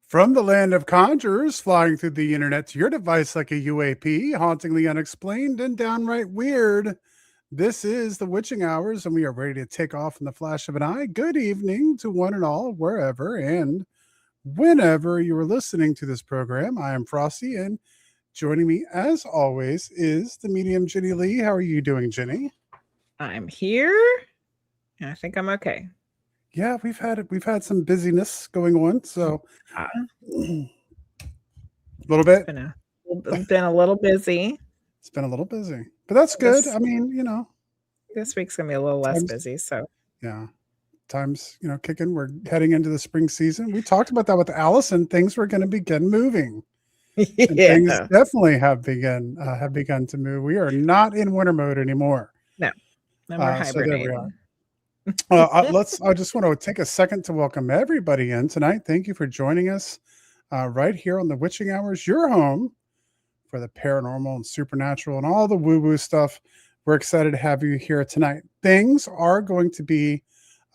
From the land of conjurers, flying through the internet to your device like a UAP, hauntingly unexplained and downright weird. This is the witching hours, and we are ready to take off in the flash of an eye. Good evening to one and all, wherever and whenever you are listening to this program. I am Frosty, and joining me, as always, is the medium Jenny Lee. How are you doing, Jenny? I'm here. I think I'm okay. Yeah, we've had some busyness going on, so Uh, a little bit. been a little busy. It's been a little busy, but that's good. This I mean, this week's gonna be a little less times, busy. So yeah, times, kicking. We're heading into the spring season. We talked about that with Allison. Things were going to begin moving, and things yeah, definitely have begun to move. We are not in winter mode anymore. no, no more So there we are. hibernating. I just want to take a second to welcome everybody in tonight. Thank you for joining us right here on the Witching Hours, your home for the paranormal and supernatural and all the woo-woo stuff. We're excited to have you here tonight. Things are going to be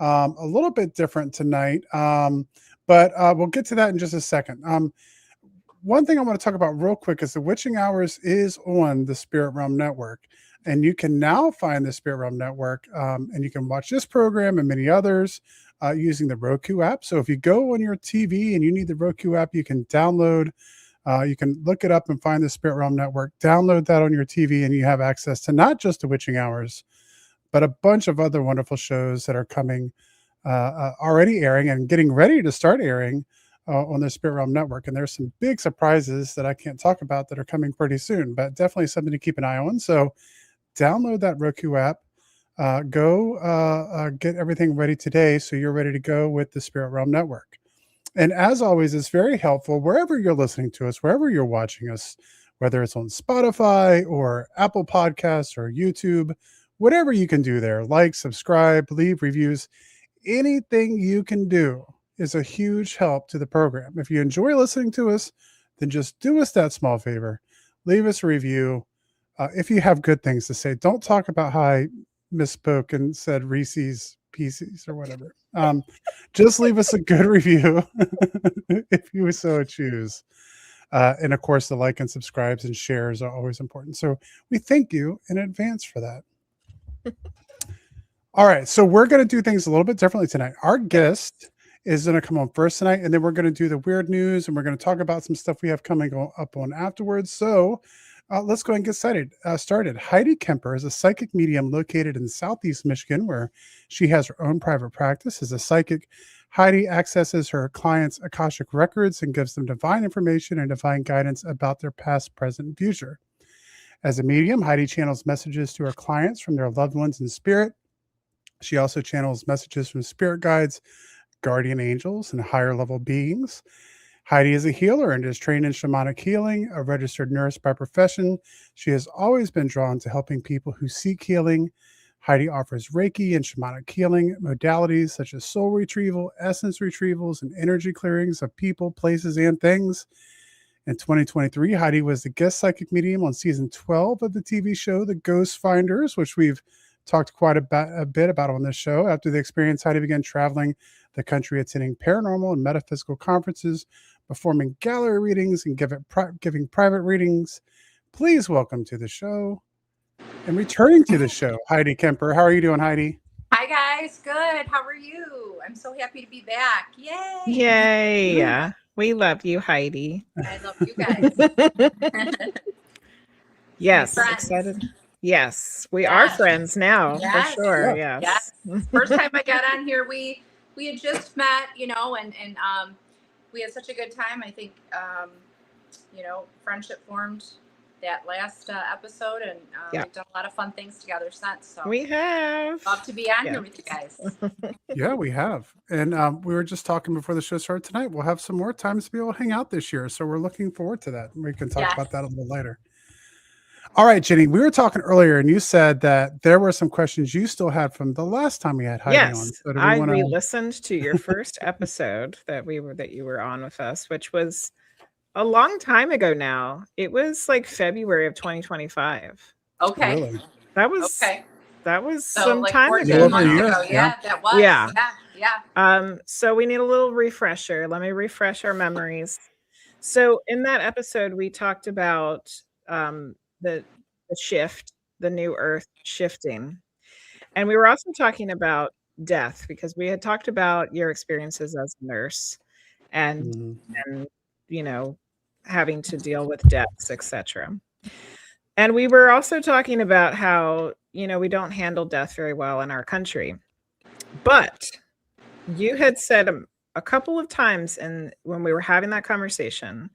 a little bit different tonight, but we'll get to that in just a second. One thing I want to talk about real quick is the Witching Hours is on the Spirit Realm Network. And you can now find the Spirit Realm Network, and you can watch this program and many others using the Roku app. So if you go on your TV and you need the Roku app, you can download. You can look it up and find the Spirit Realm Network. Download that on your TV, and you have access to not just the Witching Hours, but a bunch of other wonderful shows that are coming, already airing and getting ready to start airing on the Spirit Realm Network. And there's some big surprises that I can't talk about that are coming pretty soon, but definitely something to keep an eye on. So download that Roku app. Go get everything ready today so you're ready to go with the Spirit Realm Network. And as always, it's very helpful wherever you're listening to us, wherever you're watching us, whether it's on Spotify or Apple Podcasts or YouTube, whatever you can do there, like, subscribe, leave reviews, anything you can do is a huge help to the program. If you enjoy listening to us, then just do us that small favor. Leave us a review. If you have good things to say, don't talk about how I misspoke and said Reese's Pieces or whatever. Just leave us a good review if you so choose. And of course, the like and subscribes and shares are always important. So we thank you in advance for that. All right. So we're going to do things a little bit differently tonight. Our guest is going to come on first tonight, and then we're going to do the weird news, and we're going to talk about some stuff we have coming up on afterwards. So let's go and get started. Heidi Kemper is a psychic medium located in Southeast Michigan, where she has her own private practice. As a psychic, Heidi accesses her clients' Akashic records and gives them divine information and divine guidance about their past, present, and future. As a medium, Heidi channels messages to her clients from their loved ones in spirit. She also channels messages from spirit guides, guardian angels, and higher level beings. Heidi is a healer and is trained in shamanic healing, a registered nurse by profession. She has always been drawn to helping people who seek healing. Heidi offers Reiki and shamanic healing modalities such as soul retrieval, essence retrievals, and energy clearings of people, places, and things. In 2023, Heidi was the guest psychic medium on season 12 of the TV show The Ghost Finders, which we've talked quite a bit about on this show. After the experience, Heidi began traveling the country, attending paranormal and metaphysical conferences, performing gallery readings, and giving private readings. Please welcome to the show and returning to the show, Heidi Kemper. How are you doing, Heidi? Hi, guys. Good. How are you? I'm so happy to be back. Yay. Yay. We love you, Heidi. I love you guys. Yes. Excited. Yes. We are friends now, for sure. Yes. First time I got on here, we had just met, and we had such a good time. I think, friendship formed that last episode, and we've done a lot of fun things together since. So we have. Love to be on here with you guys. Yeah, we have. And we were just talking before the show started tonight. We'll have some more times to be able to hang out this year. So we're looking forward to that. We can talk about that a little later. All right, Jenny, we were talking earlier, and you said that there were some questions you still had from the last time we had Heidi on. So I re-listened to your first episode that you were on with us, which was a long time ago now. It was like February of 2025. Okay. Really? That was so some like time 14 ago. months ago. Yeah, that was. Yeah. Yeah. So we need a little refresher. Let me refresh our memories. So in that episode, we talked about the shift, the new earth shifting. And we were also talking about death because we had talked about your experiences as a nurse and Mhm. and you know having to deal with deaths, etc. And we were also talking about how, we don't handle death very well in our country. But you had said a couple of times when we were having that conversation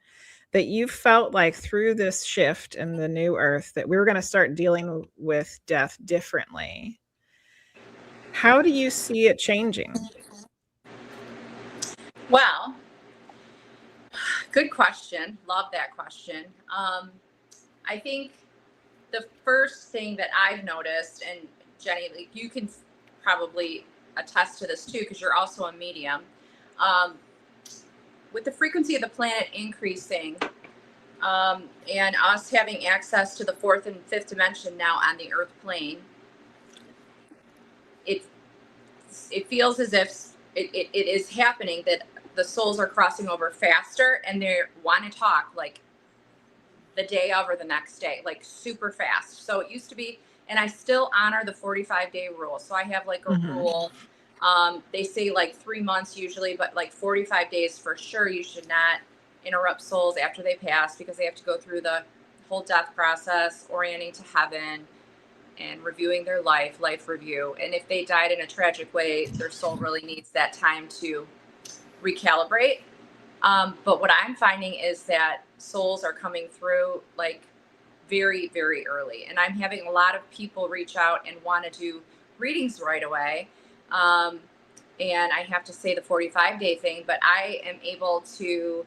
that you felt like through this shift in the new earth that we were going to start dealing with death differently. How do you see it changing? Well, good question. Love that question. I think the first thing that I've noticed, and Jenny, like, you can probably attest to this too, because you're also a medium. With the frequency of the planet increasing, and us having access to the fourth and fifth dimension now on the Earth plane, it feels as if it is happening, that the souls are crossing over faster, and they want to talk like the day of or the next day, like super fast. So it used to be, and I still honor the 45-day rule. So I have like a rule. They say like 3 months usually, but like 45 days for sure. You should not interrupt souls after they pass, because they have to go through the whole death process, orienting to heaven and reviewing their life review. And if they died in a tragic way, their soul really needs that time to recalibrate. But what I'm finding is that souls are coming through like very, very early. And I'm having a lot of people reach out and want to do readings right away. And I have to say the 45-day thing, but I am able to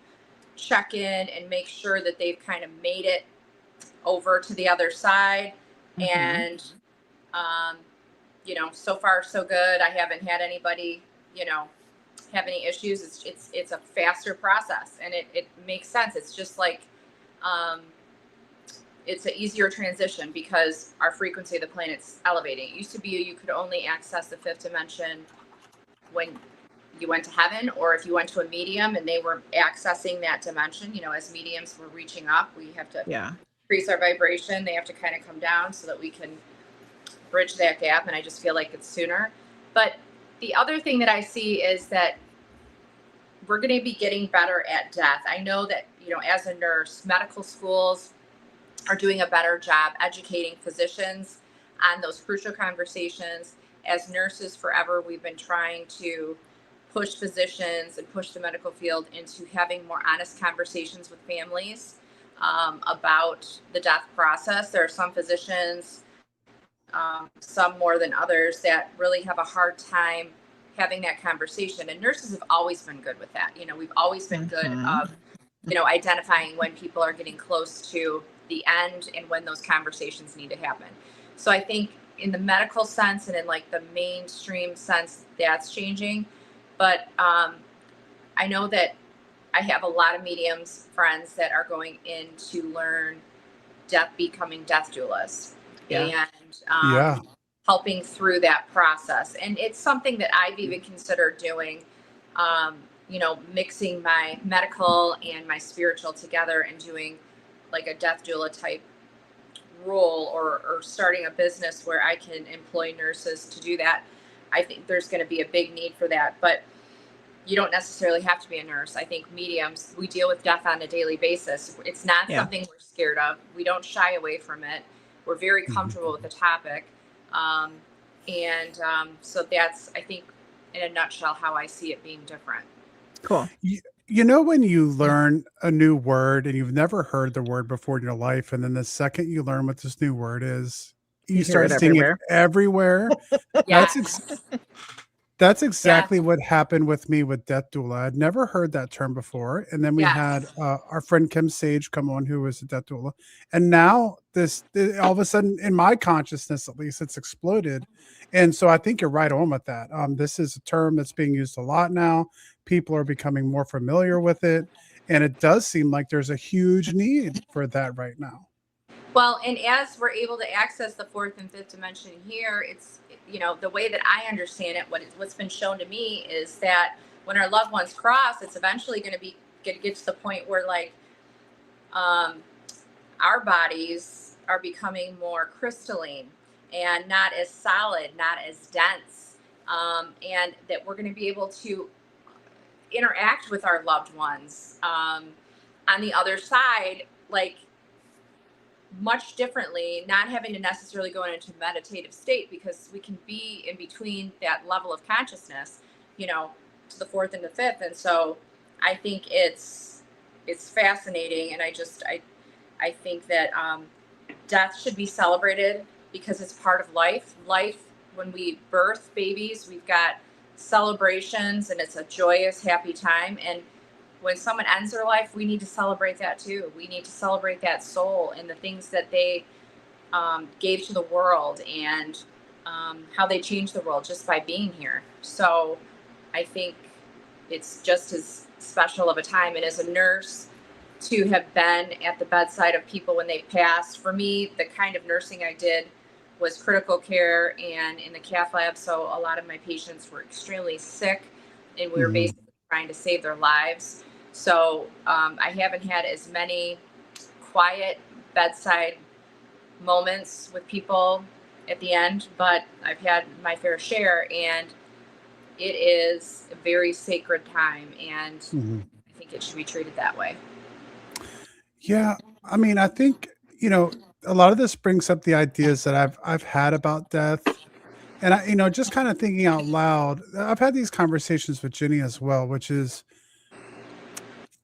check in and make sure that they've kind of made it over to the other side. And, so far so good. I haven't had anybody, have any issues. It's a faster process, and it makes sense. It's just like, it's an easier transition because our frequency of the planet's elevating. It used to be you could only access the fifth dimension when you went to heaven, or if you went to a medium and they were accessing that dimension. As mediums, we're reaching up. We have to increase our vibration. They have to kind of come down so that we can bridge that gap. And I just feel like it's sooner. But the other thing that I see is that we're going to be getting better at death. I know that, as a nurse, medical schools are doing a better job educating physicians on those crucial conversations. As nurses, forever, we've been trying to push physicians and push the medical field into having more honest conversations with families about the death process. There are some physicians, some more than others, that really have a hard time having that conversation. And nurses have always been good with that. We've always been good of, identifying when people are getting close to the end and when those conversations need to happen. So I think in the medical sense and in like the mainstream sense, that's changing. But I know that I have a lot of mediums friends that are going in to learn becoming death doulas. And helping through that process. And it's something that I've even considered doing, mixing my medical and my spiritual together and doing like a death doula type role, or starting a business where I can employ nurses to do that. I think there's going to be a big need for that, but you don't necessarily have to be a nurse. I think mediums, we deal with death on a daily basis. It's not something we're scared of. We don't shy away from it. We're very comfortable with the topic. So that's, I think, in a nutshell, how I see it being different. Cool. When you learn a new word and you've never heard the word before in your life, and then the second you learn what this new word is, you start seeing it everywhere. That's exactly what happened with me with death doula. I'd never heard that term before. And then we had our friend Kim Sage come on, who was a death doula. And now this all of a sudden, in my consciousness, at least, it's exploded. And so I think you're right on with that. This is a term that's being used a lot now. People are becoming more familiar with it. And it does seem like there's a huge need for that right now. Well, and as we're able to access the fourth and fifth dimension here, it's, the way that I understand it, what's been shown to me is that when our loved ones cross, it's eventually going to get to the point where like our bodies are becoming more crystalline and not as solid, not as dense, and that we're going to be able to interact with our loved ones on the other side, like much differently, not having to necessarily go into a meditative state, because we can be in between that level of consciousness, to the fourth and the fifth. And so I think it's fascinating. And I think that death should be celebrated because it's part of life. When we birth babies, we've got celebrations and it's a joyous, happy time. And when someone ends their life, we need to celebrate that too. We need to celebrate that soul and the things that they gave to the world, and how they changed the world just by being here. So I think it's just as special of a time. And as a nurse, to have been at the bedside of people when they passed, for me, the kind of nursing I did was critical care and in the cath lab. So a lot of my patients were extremely sick, and we were basically trying to save their lives. So I haven't had as many quiet bedside moments with people at the end, but I've had my fair share, and it is a very sacred time, and I think it should be treated that way. Yeah, I mean, I think, a lot of this brings up the ideas that I've had about death. And I, just kind of thinking out loud, I've had these conversations with Jenny as well, which is,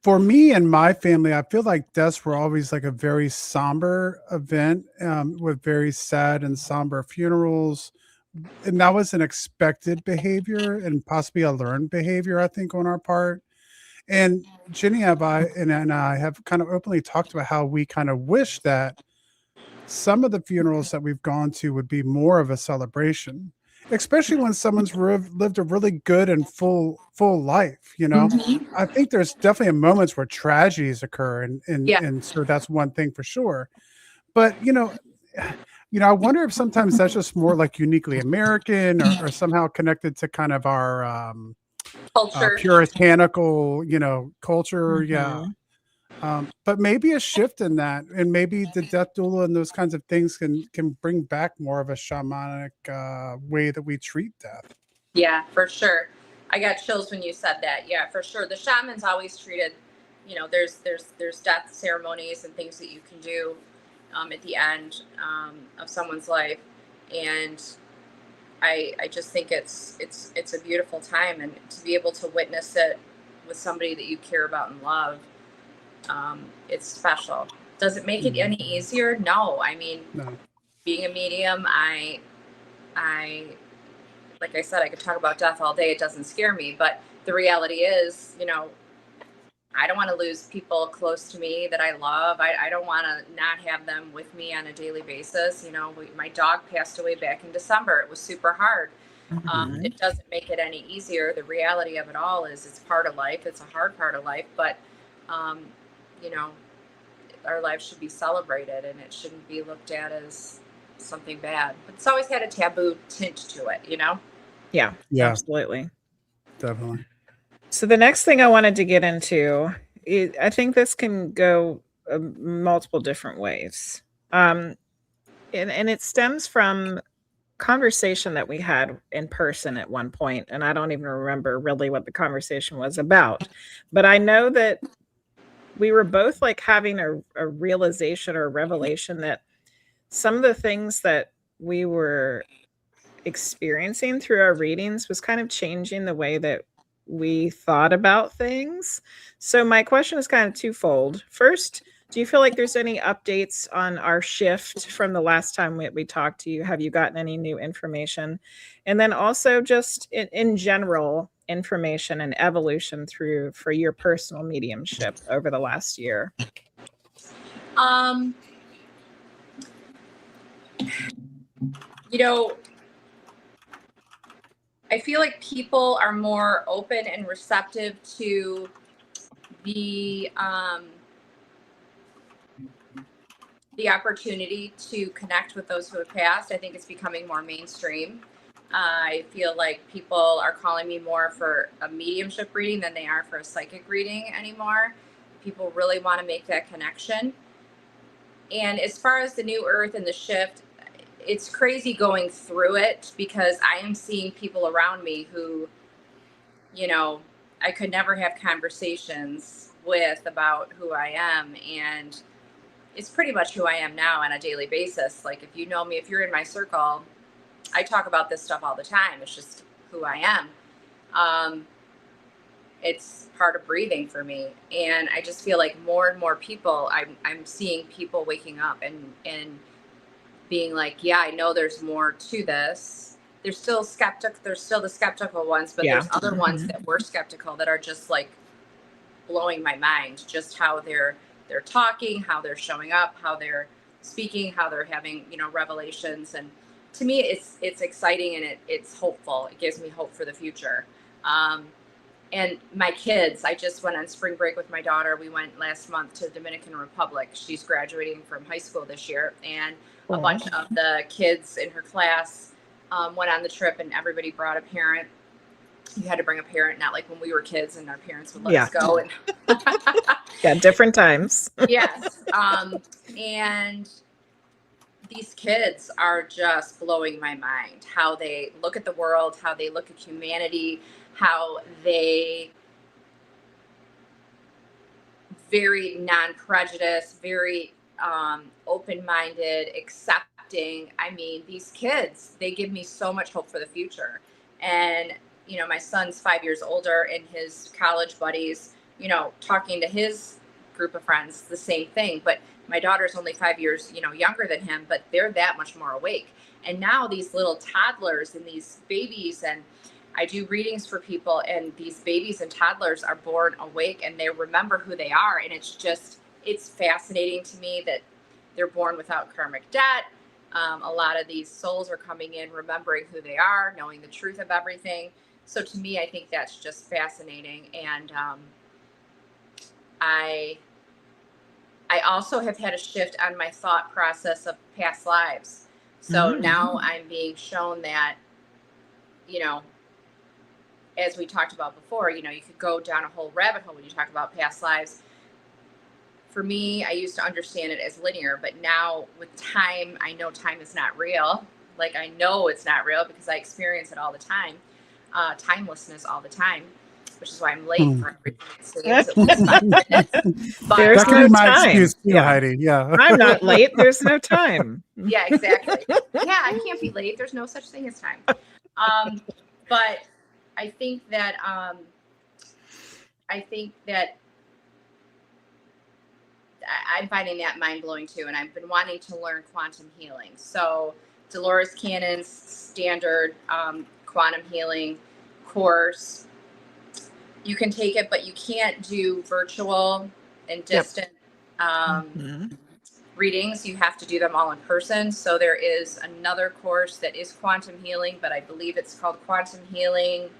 for me and my family, I feel like deaths were always like a very somber event, with very sad and somber funerals. And that was an expected behavior and possibly a learned behavior, I think, on our part. And Jenny and I have kind of openly talked about how we kind of wish that some of the funerals that we've gone to would be more of a celebration, especially when someone's lived a really good and full life. I think there's definitely moments where tragedies occur, and so that's one thing for sure. But I wonder if sometimes that's just more like uniquely American, or somehow connected to kind of our Culture. puritanical, culture. Yeah. But maybe a shift in that, and maybe the death doula and those kinds of things can bring back more of a shamanic way that we treat death. Yeah, for sure. I got chills when you said that. Yeah, for sure. The shamans always treated, there's death ceremonies and things that you can do at the end of someone's life, and I just think it's a beautiful time, and to be able to witness it with somebody that you care about and love, it's special. Does it make it any easier? No. I mean, No. being a medium, I like I said, I could talk about death all day. It doesn't scare me, but the reality is, I don't want to lose people close to me that I love. I don't want to not have them with me on a daily basis. My dog passed away back in December. It was super hard. It doesn't make it any easier. The reality of it all is it's part of life. It's a hard part of life, but, our lives should be celebrated, and it shouldn't be looked at as something bad. But it's always had a taboo tint to it, Yeah, absolutely. Definitely. So the next thing I wanted to get into, I think this can go multiple different ways. And it stems from conversation that we had in person at one point, and I don't even remember really what the conversation was about. But I know that we were both like having a realization or a revelation that some of the things that we were experiencing through our readings was kind of changing the way that we thought about things. So my question is kind of twofold. First, do you feel like there's any updates on our shift from the last time we talked to you? Have you gotten any new information? And then also just in general, information and evolution for your personal mediumship over the last year. I feel like people are more open and receptive to the opportunity to connect with those who have passed. I think it's becoming more mainstream. I feel like people are calling me more for a mediumship reading than they are for a psychic reading anymore. People really want to make that connection. And as far as the new earth and the shift, it's crazy going through it because I am seeing people around me who, you know, I could never have conversations with about who I am. And it's pretty much who I am now on a daily basis. Like, if you know me, if you're in my circle, I talk about this stuff all the time. It's just who I am. It's part of breathing for me. And I just feel like more and more people, I'm seeing people waking up and being like, yeah, I know there's more to this. There's still there's still the skeptical ones, but Yeah. there's other ones that were skeptical that are just like blowing my mind, just how they're talking, how they're showing up, how they're speaking, how they're having, you know, revelations. And to me, it's exciting and it's hopeful. It gives me hope for the future. And my kids, I just went on spring break with my daughter. We went last month to the Dominican Republic. She's graduating from high school this year, and a bunch of the kids in her class went on the trip, and everybody brought a parent. You had to bring a parent, not like when we were kids and our parents would let us go. And yeah, different times. yes. And these kids are just blowing my mind, how they look at the world, how they look at humanity, how they very non-prejudiced, very open-minded, accepting. I mean, these kids, they give me so much hope for the future. And, you know, my son's 5 years older, and his college buddies, you know, talking to his group of friends, the same thing. But my daughter's only 5 years, you know, younger than him, but they're that much more awake. And now these little toddlers and these babies, and I do readings for people, and these babies and toddlers are born awake and they remember who they are. And it's fascinating to me that they're born without karmic debt. A lot of these souls are coming in, remembering who they are, knowing the truth of everything. So to me, I think that's just fascinating. And I also have had a shift on my thought process of past lives. So now I'm being shown that, you know, as we talked about before, you know, you could go down a whole rabbit hole when you talk about past lives. For me, I used to understand it as linear, but now with time, I know time is not real. Like, I know it's not real because I experience it all the time. Timelessness all the time, which is why I'm late for everything. It seems at least 5 minutes. But There's that could no be my time. excuse too, Yeah. Heidi. Yeah. I'm not late. There's no time. Yeah, exactly. Yeah, I can't be late. There's no such thing as time. But I think that I'm finding that mind blowing too, and I've been wanting to learn quantum healing. So Dolores Cannon's standard quantum healing course, you can take it, but you can't do virtual and distant readings. You have to do them all in person. So there is another course that is quantum healing, but I believe it's called quantum healing.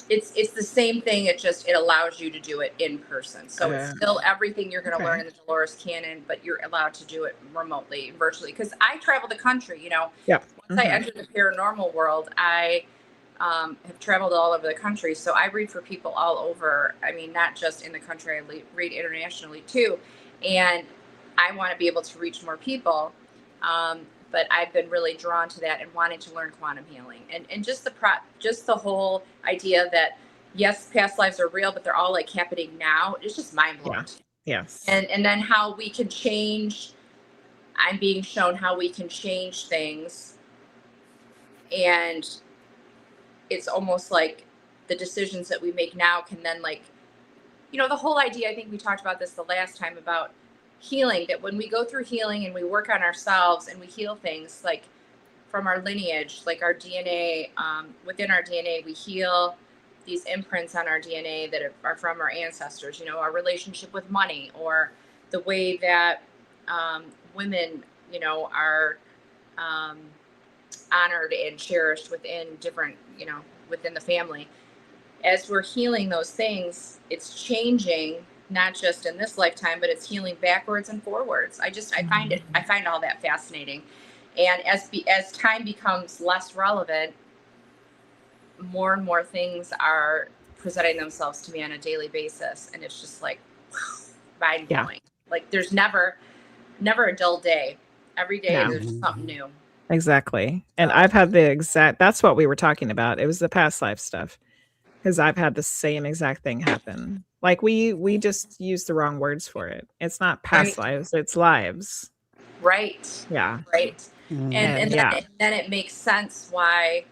It's the same thing. It allows you to do it in person. So it's still everything you're going to learn in the Dolores Cannon, but you're allowed to do it remotely, virtually. Because I travel the country, you know. Yep. Once I entered the paranormal world, I have traveled all over the country. So I read for people all over. I mean, not just in the country. I read internationally too. And I want to be able to reach more people. But I've been really drawn to that and wanting to learn quantum healing, and just the whole idea that yes, past lives are real, but they're all like happening now. It's just mind blowing. Yeah. Yes. And then how we can change. I'm being shown how we can change things, and it's almost like the decisions that we make now can then, like, you know, the whole idea. I think we talked about this the last time about healing, that when we go through healing and we work on ourselves and we heal things like from our lineage, like our DNA, within our DNA, we heal these imprints on our DNA that are from our ancestors, you know, our relationship with money, or the way that women, you know, are honored and cherished within different, you know, within the family. As we're healing those things, it's changing, not just in this lifetime, but it's healing backwards and forwards. I find all that fascinating. And as time becomes less relevant, more and more things are presenting themselves to me on a daily basis, and it's just like mind blowing. Like there's never a dull day. Every day there's something new. Exactly. And I've had that's what we were talking about. It was the past life stuff. Because I've had the same exact thing happen. Like we just use the wrong words for it. It's not past lives, it's lives. Right. Yeah. Right. And then it makes sense why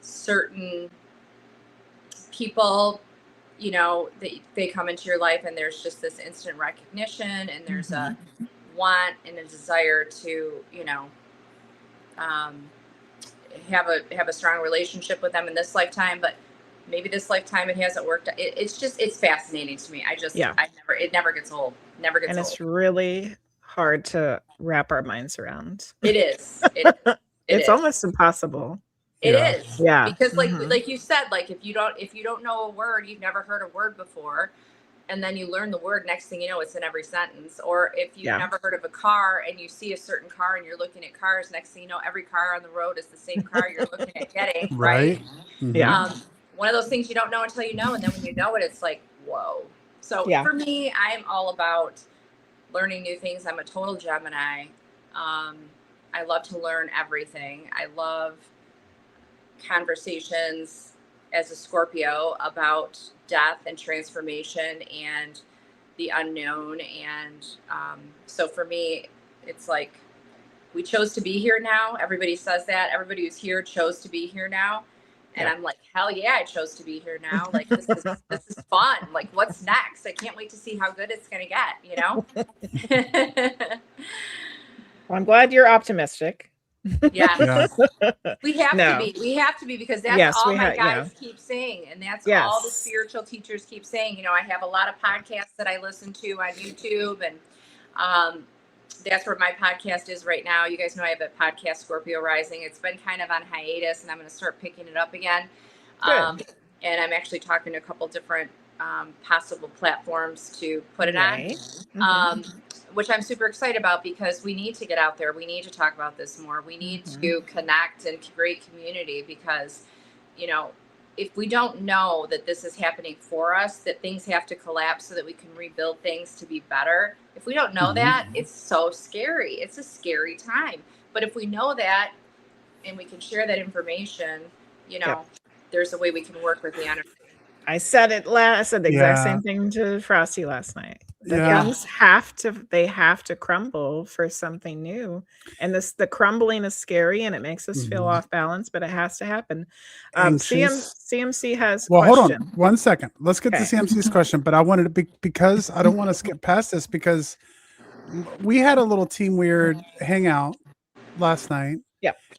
certain people, you know, they come into your life and there's just this instant recognition, and there's a want and a desire to, you know, have a strong relationship with them in this lifetime, but maybe this lifetime it hasn't worked. It's fascinating to me. It never gets old. Never gets old. And it's really hard to wrap our minds around. It is. It's almost impossible. It is. Yeah. Because like you said, like if you don't know a word, you've never heard a word before, and then you learn the word, next thing you know, it's in every sentence. Or if you've never heard of a car and you see a certain car and you're looking at cars, next thing you know, every car on the road is the same car you're looking at getting. Right. Yeah. One of those things you don't know until you know, and then when you know it, it's like, whoa. So for me, I'm all about learning new things. I'm a total Gemini. I love to learn everything. I love conversations as a Scorpio about death and transformation and the unknown. And so for me, it's like, we chose to be here now. Everybody says that. Everybody who's here chose to be here now. And I'm like, hell yeah, I chose to be here now. Like, this is fun. Like, what's next? I can't wait to see how good it's going to get, you know? Well, I'm glad you're optimistic. Yeah. We have to be. We have to be, because that's all my guys keep saying. And that's all the spiritual teachers keep saying. You know, I have a lot of podcasts that I listen to on YouTube, and that's where my podcast is right now. You guys know I have a podcast, Scorpio Rising. It's been kind of on hiatus, and I'm going to start picking it up again. And I'm actually talking to a couple different possible platforms to put it on, which I'm super excited about, because we need to get out there. We need to talk about this more. We need to connect and create community, because, you know, if we don't know that this is happening for us, that things have to collapse so that we can rebuild things to be better. If we don't know that, it's so scary. It's a scary time. But if we know that and we can share that information, you know, there's a way we can work with the energy. I said the exact same thing to Frosty last night. Things have to crumble for something new. And the crumbling is scary, and it makes us feel off balance, but it has to happen. CMC has hold on 1 second. Let's get to CMC's question, but I wanted to be, because I don't want to skip past this, because we had a little Team Weird hangout last night.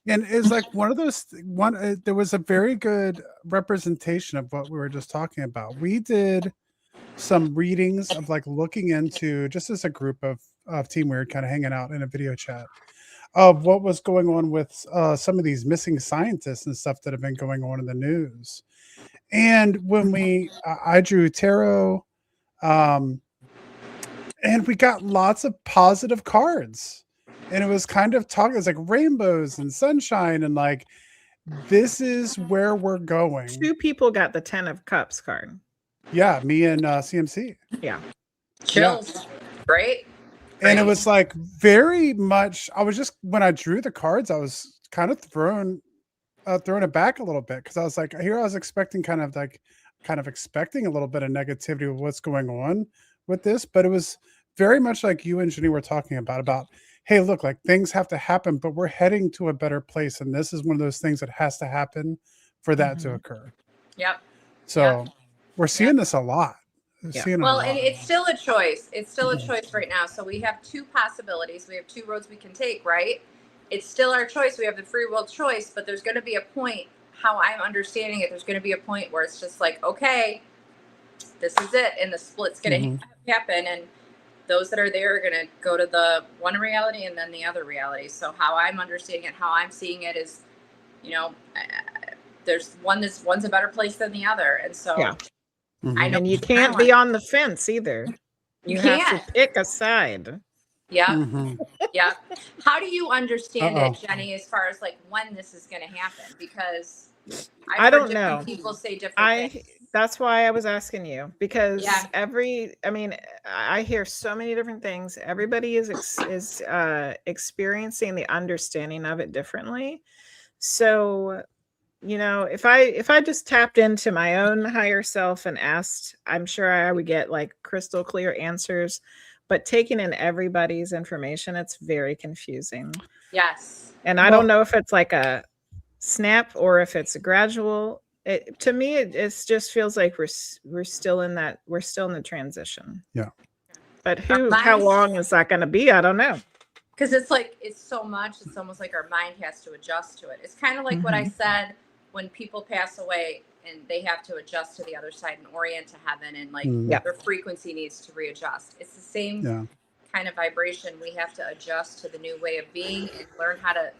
And it's like one of those, there was a very good representation of what we were just talking about. We did some readings of, like, looking into, just as a group of Team Weird, kind of hanging out in a video chat, of what was going on with some of these missing scientists and stuff that have been going on in the news. And when I drew tarot, and we got lots of positive cards. And it was kind of talking, it's like rainbows and sunshine, and like, this is where we're going. 2 people got the 10 of Cups card. Yeah, me and CMC. Yeah. Chills. Right? And it was like very much, I was just, when I drew the cards, I was kind of throwing it back a little bit, because I was like, here I was expecting kind of expecting a little bit of negativity with what's going on with this, but it was very much like you and Jenny were talking about, hey, look, like, things have to happen, but we're heading to a better place. And this is one of those things that has to happen for that to occur. Yep. So we're seeing this a lot. Well, and it's still a choice. It's still a choice right now. So we have 2 possibilities. We have 2 roads we can take, right? It's still our choice. We have the free will choice, but there's going to be a point, how I'm understanding it, there's going to be a point where it's just like, okay, this is it. And the split's going to happen. And those that are there are going to go to the one reality and then the other reality. So how I'm understanding it, how I'm seeing it is, you know, there's one's a better place than the other. And so I know, and you can't be on the fence either. You have to pick a side. Yeah. Mhm. Yeah. How do you understand Uh-oh. it, Jenny, as far as like when this is going to happen? Because I've I heard don't different know. people say different things. That's why I was asking you, because Yeah. I hear so many different things. Everybody is experiencing the understanding of it differently. So, if I just tapped into my own higher self and asked, I'm sure I would get like crystal clear answers, but taking in everybody's information, it's very confusing. Yes. And I Well, don't know if it's like a snap or if it's a gradual. To me, it just feels like we're still in the transition. yeah. But Our how minds, long is that going to be? I don't know. because it's so much, it's almost like our mind has to adjust to it. It's kind of like what I Mhm. said when people pass away and they have to adjust to the other side and orient to heaven, and like Mm, their frequency needs to readjust. It's the same yeah. kind of vibration. We have to adjust to the new way of being and learn how to,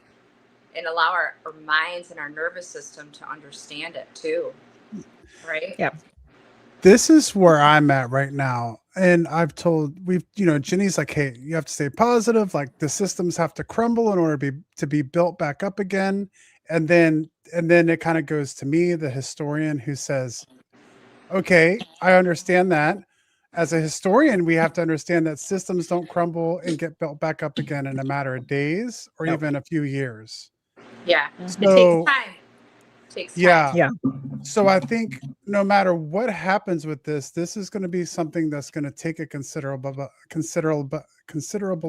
and allow our minds and our nervous system to understand it too. Right? Yeah. This is where I'm at right now. And Jenny's like, hey, you have to stay positive. Like the systems have to crumble in order to be built back up again. And then it kind of goes to me, the historian, who says, okay, I understand that. As a historian, we have to understand that systems don't crumble and get built back up again in a matter of days or Nope. even a few years. Yeah. Mhm. It takes So, time. It takes time. yeah. Yeah. So I think no matter what happens with this is going to be something that's going to take a considerable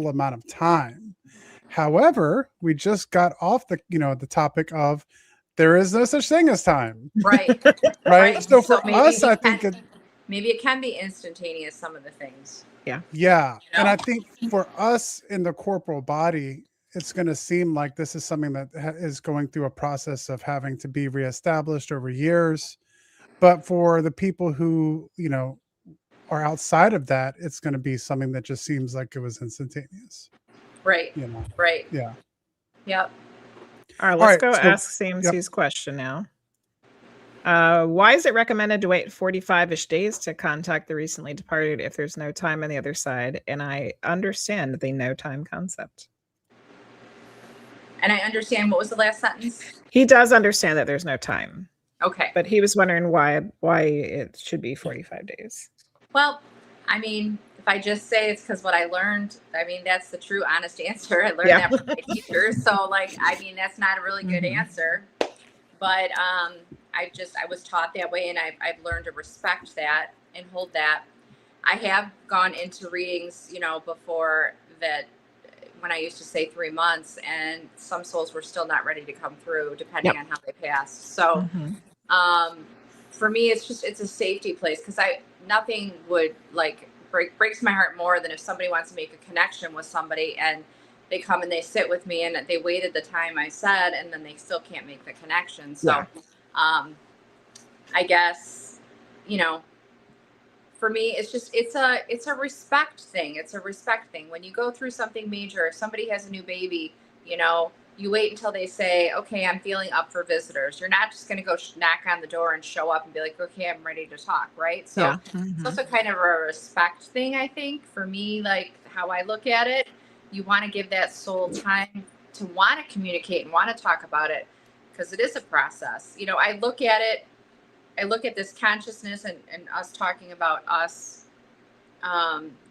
amount of time. However, we just got off the topic of there is no such thing as time, Right. right? Right. So So for us, I think maybe it can be instantaneous, some of the things. Yeah. yeah, You and know? I think for us in the corporal body, it's going to seem like this is something that is going through a process of having to be reestablished over years. But for the people who, are outside of that, it's going to be something that just seems like it was instantaneous. Right. You know? Right. Yeah. Yep. All right, All let's right. go So, ask yep. CMC's question now. Why is it recommended to wait 45-ish days to contact the recently departed if there's no time on the other side? And I understand the no time concept. And I understand, what was the last sentence? He does understand that there's no time, Okay. but he was wondering why it should be 45 days. Well, I mean, if I just say it's because what I learned, I mean, that's the true, honest answer. I learned that from my teacher. So, like, I mean, that's not a really good answer. But I was taught that way, and I've learned to respect that and hold that. I have gone into readings, before that, when I used to say 3 months, and some souls were still not ready to come through, depending on how they passed. So, for me, it's a safety place, because nothing would like breaks my heart more than if somebody wants to make a connection with somebody and they come and they sit with me and they waited the time I said and then they still can't make the connection. So, I guess, for me, it's a respect thing. It's a respect thing. When you go through something major, if somebody has a new baby, you wait until they say, okay, I'm feeling up for visitors. You're not just going to go knock on the door and show up and be like, okay, I'm ready to talk. Right. So it's also kind of a respect thing. I think for me, like how I look at it, you want to give that soul time to want to communicate and want to talk about it, because it is a process. I look at this consciousness and us talking about us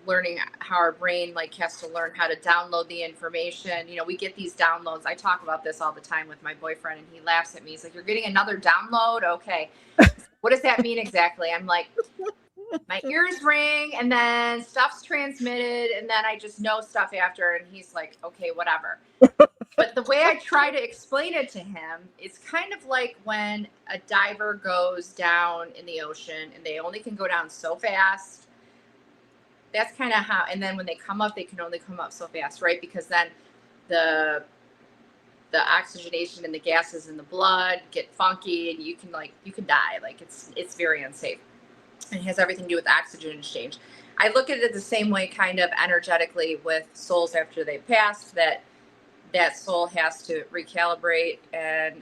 learning how our brain has to learn how to download the information. We get these downloads. I talk about this all the time with my boyfriend, and he laughs at me. He's like, "You're getting another download? Okay. What does that mean exactly?" I'm like, my ears ring and then stuff's transmitted and then I just know stuff after. And he's like, okay, whatever. But the way I try to explain it to him, it's kind of like when a diver goes down in the ocean and they only can go down so fast. That's kind of how, and then when they come up, they can only come up so fast, right? Because then the oxygenation and the gases in the blood get funky and you can die. Like it's very unsafe. It has everything to do with oxygen exchange. I look at it the same way, kind of energetically, with souls after they passed, that soul has to recalibrate and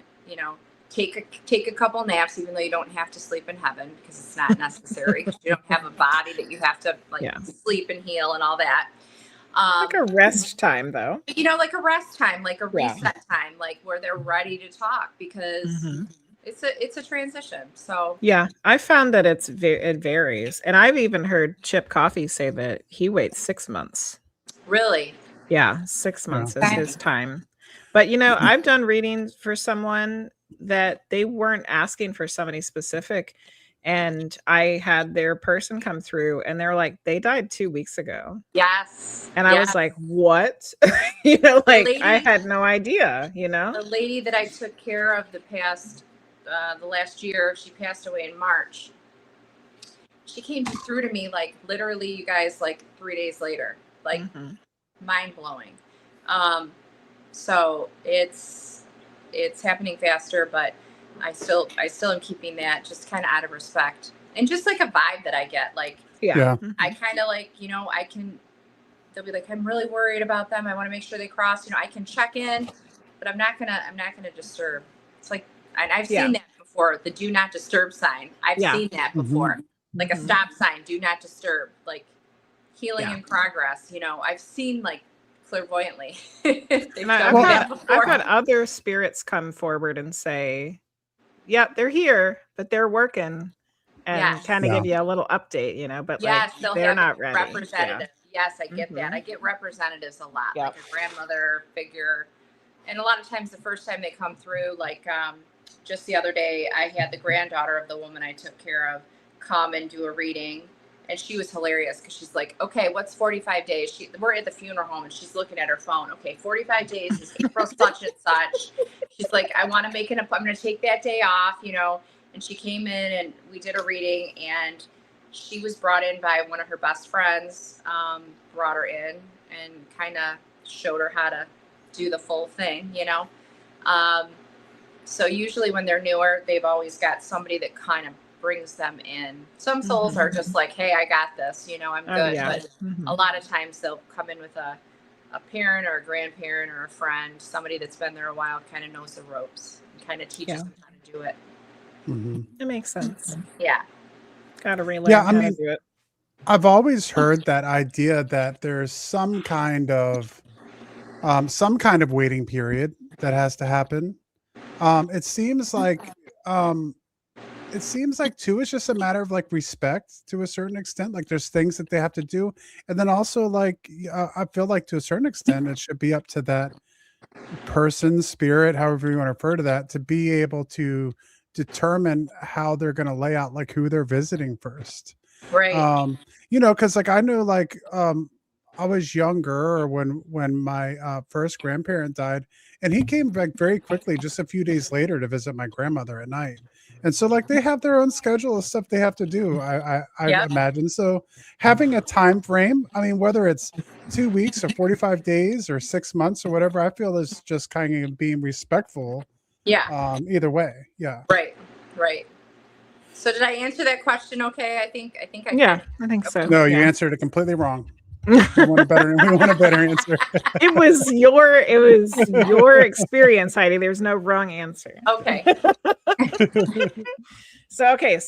take a couple naps, even though you don't have to sleep in heaven, because it's not necessary. You don't have a body that you have to sleep and heal and all that. Like a rest time, though. Like a rest time, like a Yeah. reset time, like where they're ready to talk, because it's a transition. So Yeah, I found that it varies, and I've even heard Chip Coffey say that he waits 6 months. really, Yeah, 6 Yeah. months is his time. But, I've done readings for someone that they weren't asking for somebody specific, and I had their person come through, and they're like, "They died 2 weeks ago." yes, And I was yes. like, "What?" Like, I lady- had no idea, The lady that I took care of the last year, she passed away in March. She came through to me like literally, you guys, like 3 days later, like mind blowing. So it's happening faster, but I still am keeping that just kind of out of respect and just like a vibe that I get. Like, Yeah. I kind of like, they'll be like, I'm really worried about them. I want to make sure they cross, I can check in, but I'm not gonna disturb. It's like, and I've seen that before. The do not disturb sign. I've seen that before. Like a stop sign, do not disturb, like healing in progress. I've seen like clairvoyantly. And I've had other spirits come forward and say, yeah, they're here, but they're working, and kind of give you a little update, but yes, like, they'll they're have not a ready. representative. Yes, I get that. I get representatives a lot, like a grandmother figure. And a lot of times the first time they come through, like just the other day, I had the granddaughter of the woman I took care of come and do a reading. And she was hilarious because she's like, okay, what's 45 days? We're at the funeral home and she's looking at her phone. Okay, 45 days is April such and such. She's like, I want to make an appointment. I'm going to take that day off, And she came in and we did a reading, and she was brought in by one of her best friends, brought her in and kind of showed her how to do the full thing, So usually when they're newer, they've always got somebody that kind of brings them in. Some souls are just like, hey, I got this, I'm good. But a lot of times they'll come in with a parent or a grandparent or a friend, somebody that's been there a while, kind of knows the ropes and kind of teaches them how to do it. It makes sense. Yeah. Gotta relearn how to do it. I've always heard that idea that there's some kind of waiting period that has to happen. It seems like too, it's just a matter of like respect to a certain extent. Like there's things that they have to do, and then also like I feel like to a certain extent it should be up to that person, spirit, however you want to refer to that, to be able to determine how they're going to lay out like who they're visiting first. Right. Because like I know like I was younger when my first grandparent died, and he came back very quickly, just a few days later, to visit my grandmother at night. And so like they have their own schedule of stuff they have to do. I imagine. So having a time frame, I mean, whether it's 2 weeks or 45 days or 6 months or whatever, I feel is just kind of being respectful. Yeah. Either way. Yeah. Right. So did I answer that question okay? I think I I think so. No, you answered it completely wrong. We want a better answer. It was your experience, Heidi. There's no wrong answer. Okay. So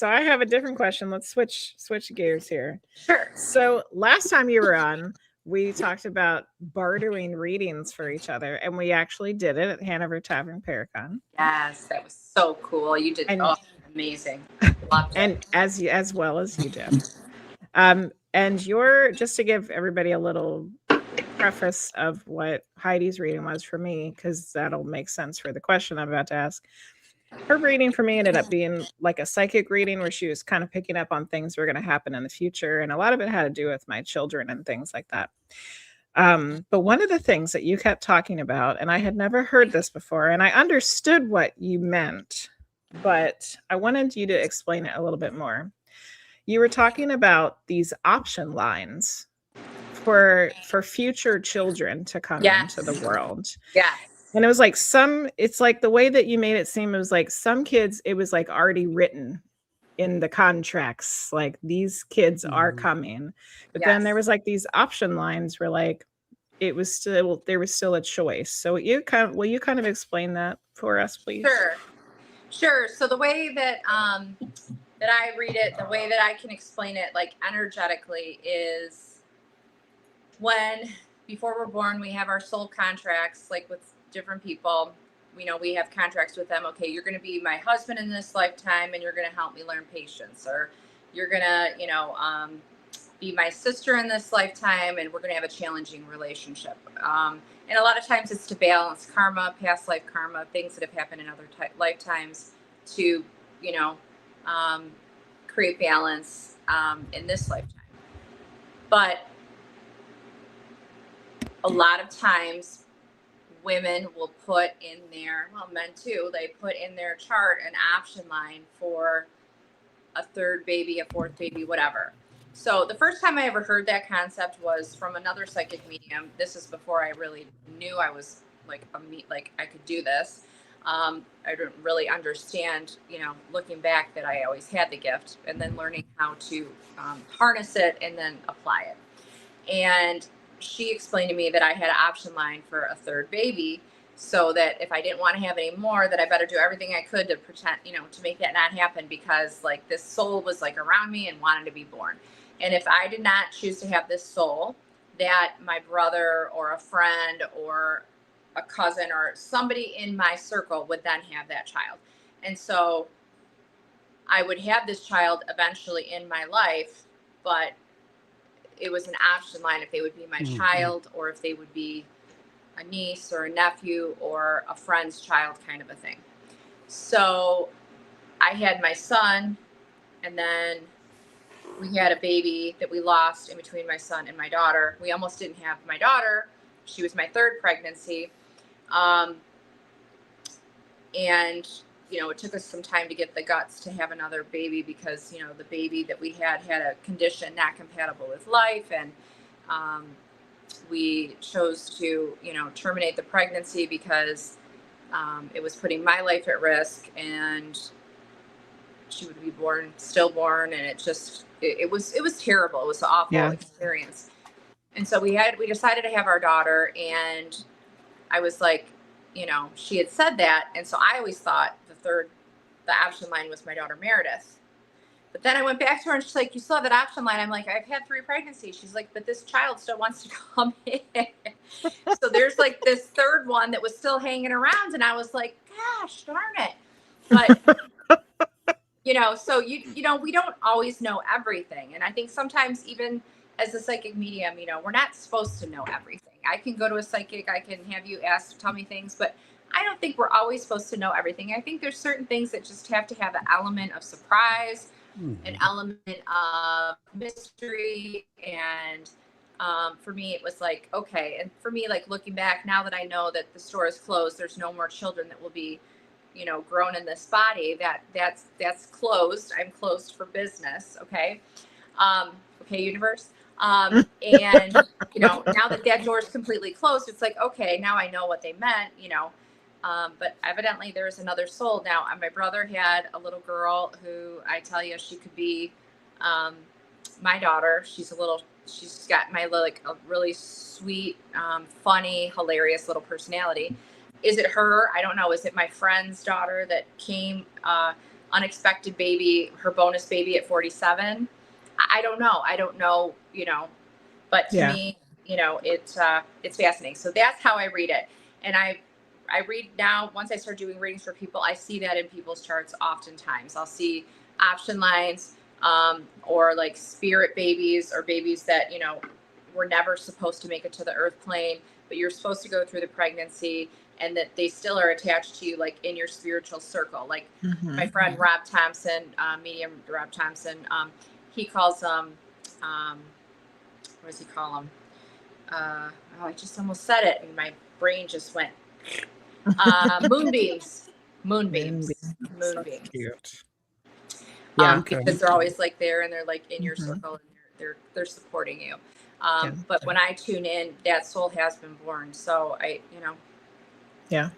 I have a different question. Let's switch gears here. Sure. So last time you were on, we talked about bartering readings for each other, and we actually did it at Hanover Tavern Paracon. Yes, that was so cool. You did amazing. Loved it. And as well as you did. And just to give everybody a little preface of what Heidi's reading was for me, because that'll make sense for the question I'm about to ask. Her reading for me ended up being like a psychic reading where she was kind of picking up on things that were going to happen in the future. And a lot of it had to do with my children and things like that. But one of the things that you kept talking about, and I had never heard this before, and I understood what you meant, but I wanted you to explain it a little bit more. You were talking about these option lines for future children to come into the world. Yeah. And it was like it's like the way that you made it seem, it was like some kids, it was like already written in the contracts, like these kids are coming. But then there was like these option lines where like there was still a choice. So will you kind of explain that for us, please? Sure. So the way that that I read it, the way that I can explain it like energetically is when before we're born, we have our soul contracts, like with different people. We have contracts with them. Okay, you're going to be my husband in this lifetime, and you're going to help me learn patience, or you're going to, be my sister in this lifetime, and we're going to have a challenging relationship. And a lot of times it's to balance karma, past life karma, things that have happened in other lifetimes to, create balance in this lifetime. But a lot of times women will put in their, well, men too, they put in their chart an option line for a third baby, a fourth baby, whatever. So the first time I ever heard that concept was from another psychic medium. This is before I really knew I was like I could do this. I didn't really understand, looking back, that I always had the gift, and then learning how to harness it and then apply it. And she explained to me that I had an option line for a third baby, so that if I didn't want to have any more, that I better do everything I could to pretend, to make that not happen, because like this soul was like around me and wanted to be born. And if I did not choose to have this soul, that my brother or a friend or a cousin or somebody in my circle would then have that child. And so I would have this child eventually in my life, but it was an option line if they would be my child, or if they would be a niece or a nephew or a friend's child, kind of a thing. So I had my son, and then we had a baby that we lost in between my son and my daughter. We almost didn't have my daughter. She was my third pregnancy. And, it took us some time to get the guts to have another baby, because, the baby that we had a condition not compatible with life. And we chose to, terminate the pregnancy because it was putting my life at risk, and she would be stillborn. And it was terrible. It was an awful experience. And so we decided to have our daughter, and I was like, she had said that. And so I always thought the option line was my daughter Meredith. But then I went back to her, and she's like, you still have that option line. I'm like, I've had 3 pregnancies. She's like, but this child still wants to come in. So there's like this third one that was still hanging around. And I was like, gosh, darn it. But, so we don't always know everything. And I think sometimes, even as a psychic medium, we're not supposed to know everything. I can go to a psychic, I can have you tell me things, but I don't think we're always supposed to know everything. I think there's certain things that just have to have an element of surprise, an element of mystery. And for me, it was like, okay. And for me, like looking back, now that I know that the store is closed, there's no more children that will be, grown in this body, that's closed. I'm closed for business. Okay. Okay, universe. And, now that door is completely closed, it's like, okay, now I know what they meant, but evidently there's another soul. Now, my brother had a little girl who, I tell you, she could be, my daughter. She's got a really sweet, funny, hilarious little personality. Is it her? I don't know. Is it my friend's daughter that came, unexpected baby, her bonus baby at 47? I don't know, but to me, it's fascinating. So that's how I read it. And I read now, once I start doing readings for people, I see that in people's charts. Oftentimes I'll see option lines, or like spirit babies, or babies that, were never supposed to make it to the earth plane, but you're supposed to go through the pregnancy, and that they still are attached to you, like in your spiritual circle. Like my friend Rob Thompson, medium Rob Thompson, he calls them, what does he call them? I just almost said it, and my brain just went. Moonbeams. Cute. Because they're always like there, and they're like in your circle, and they're supporting you. But when I tune in, that soul has been born. So Yeah,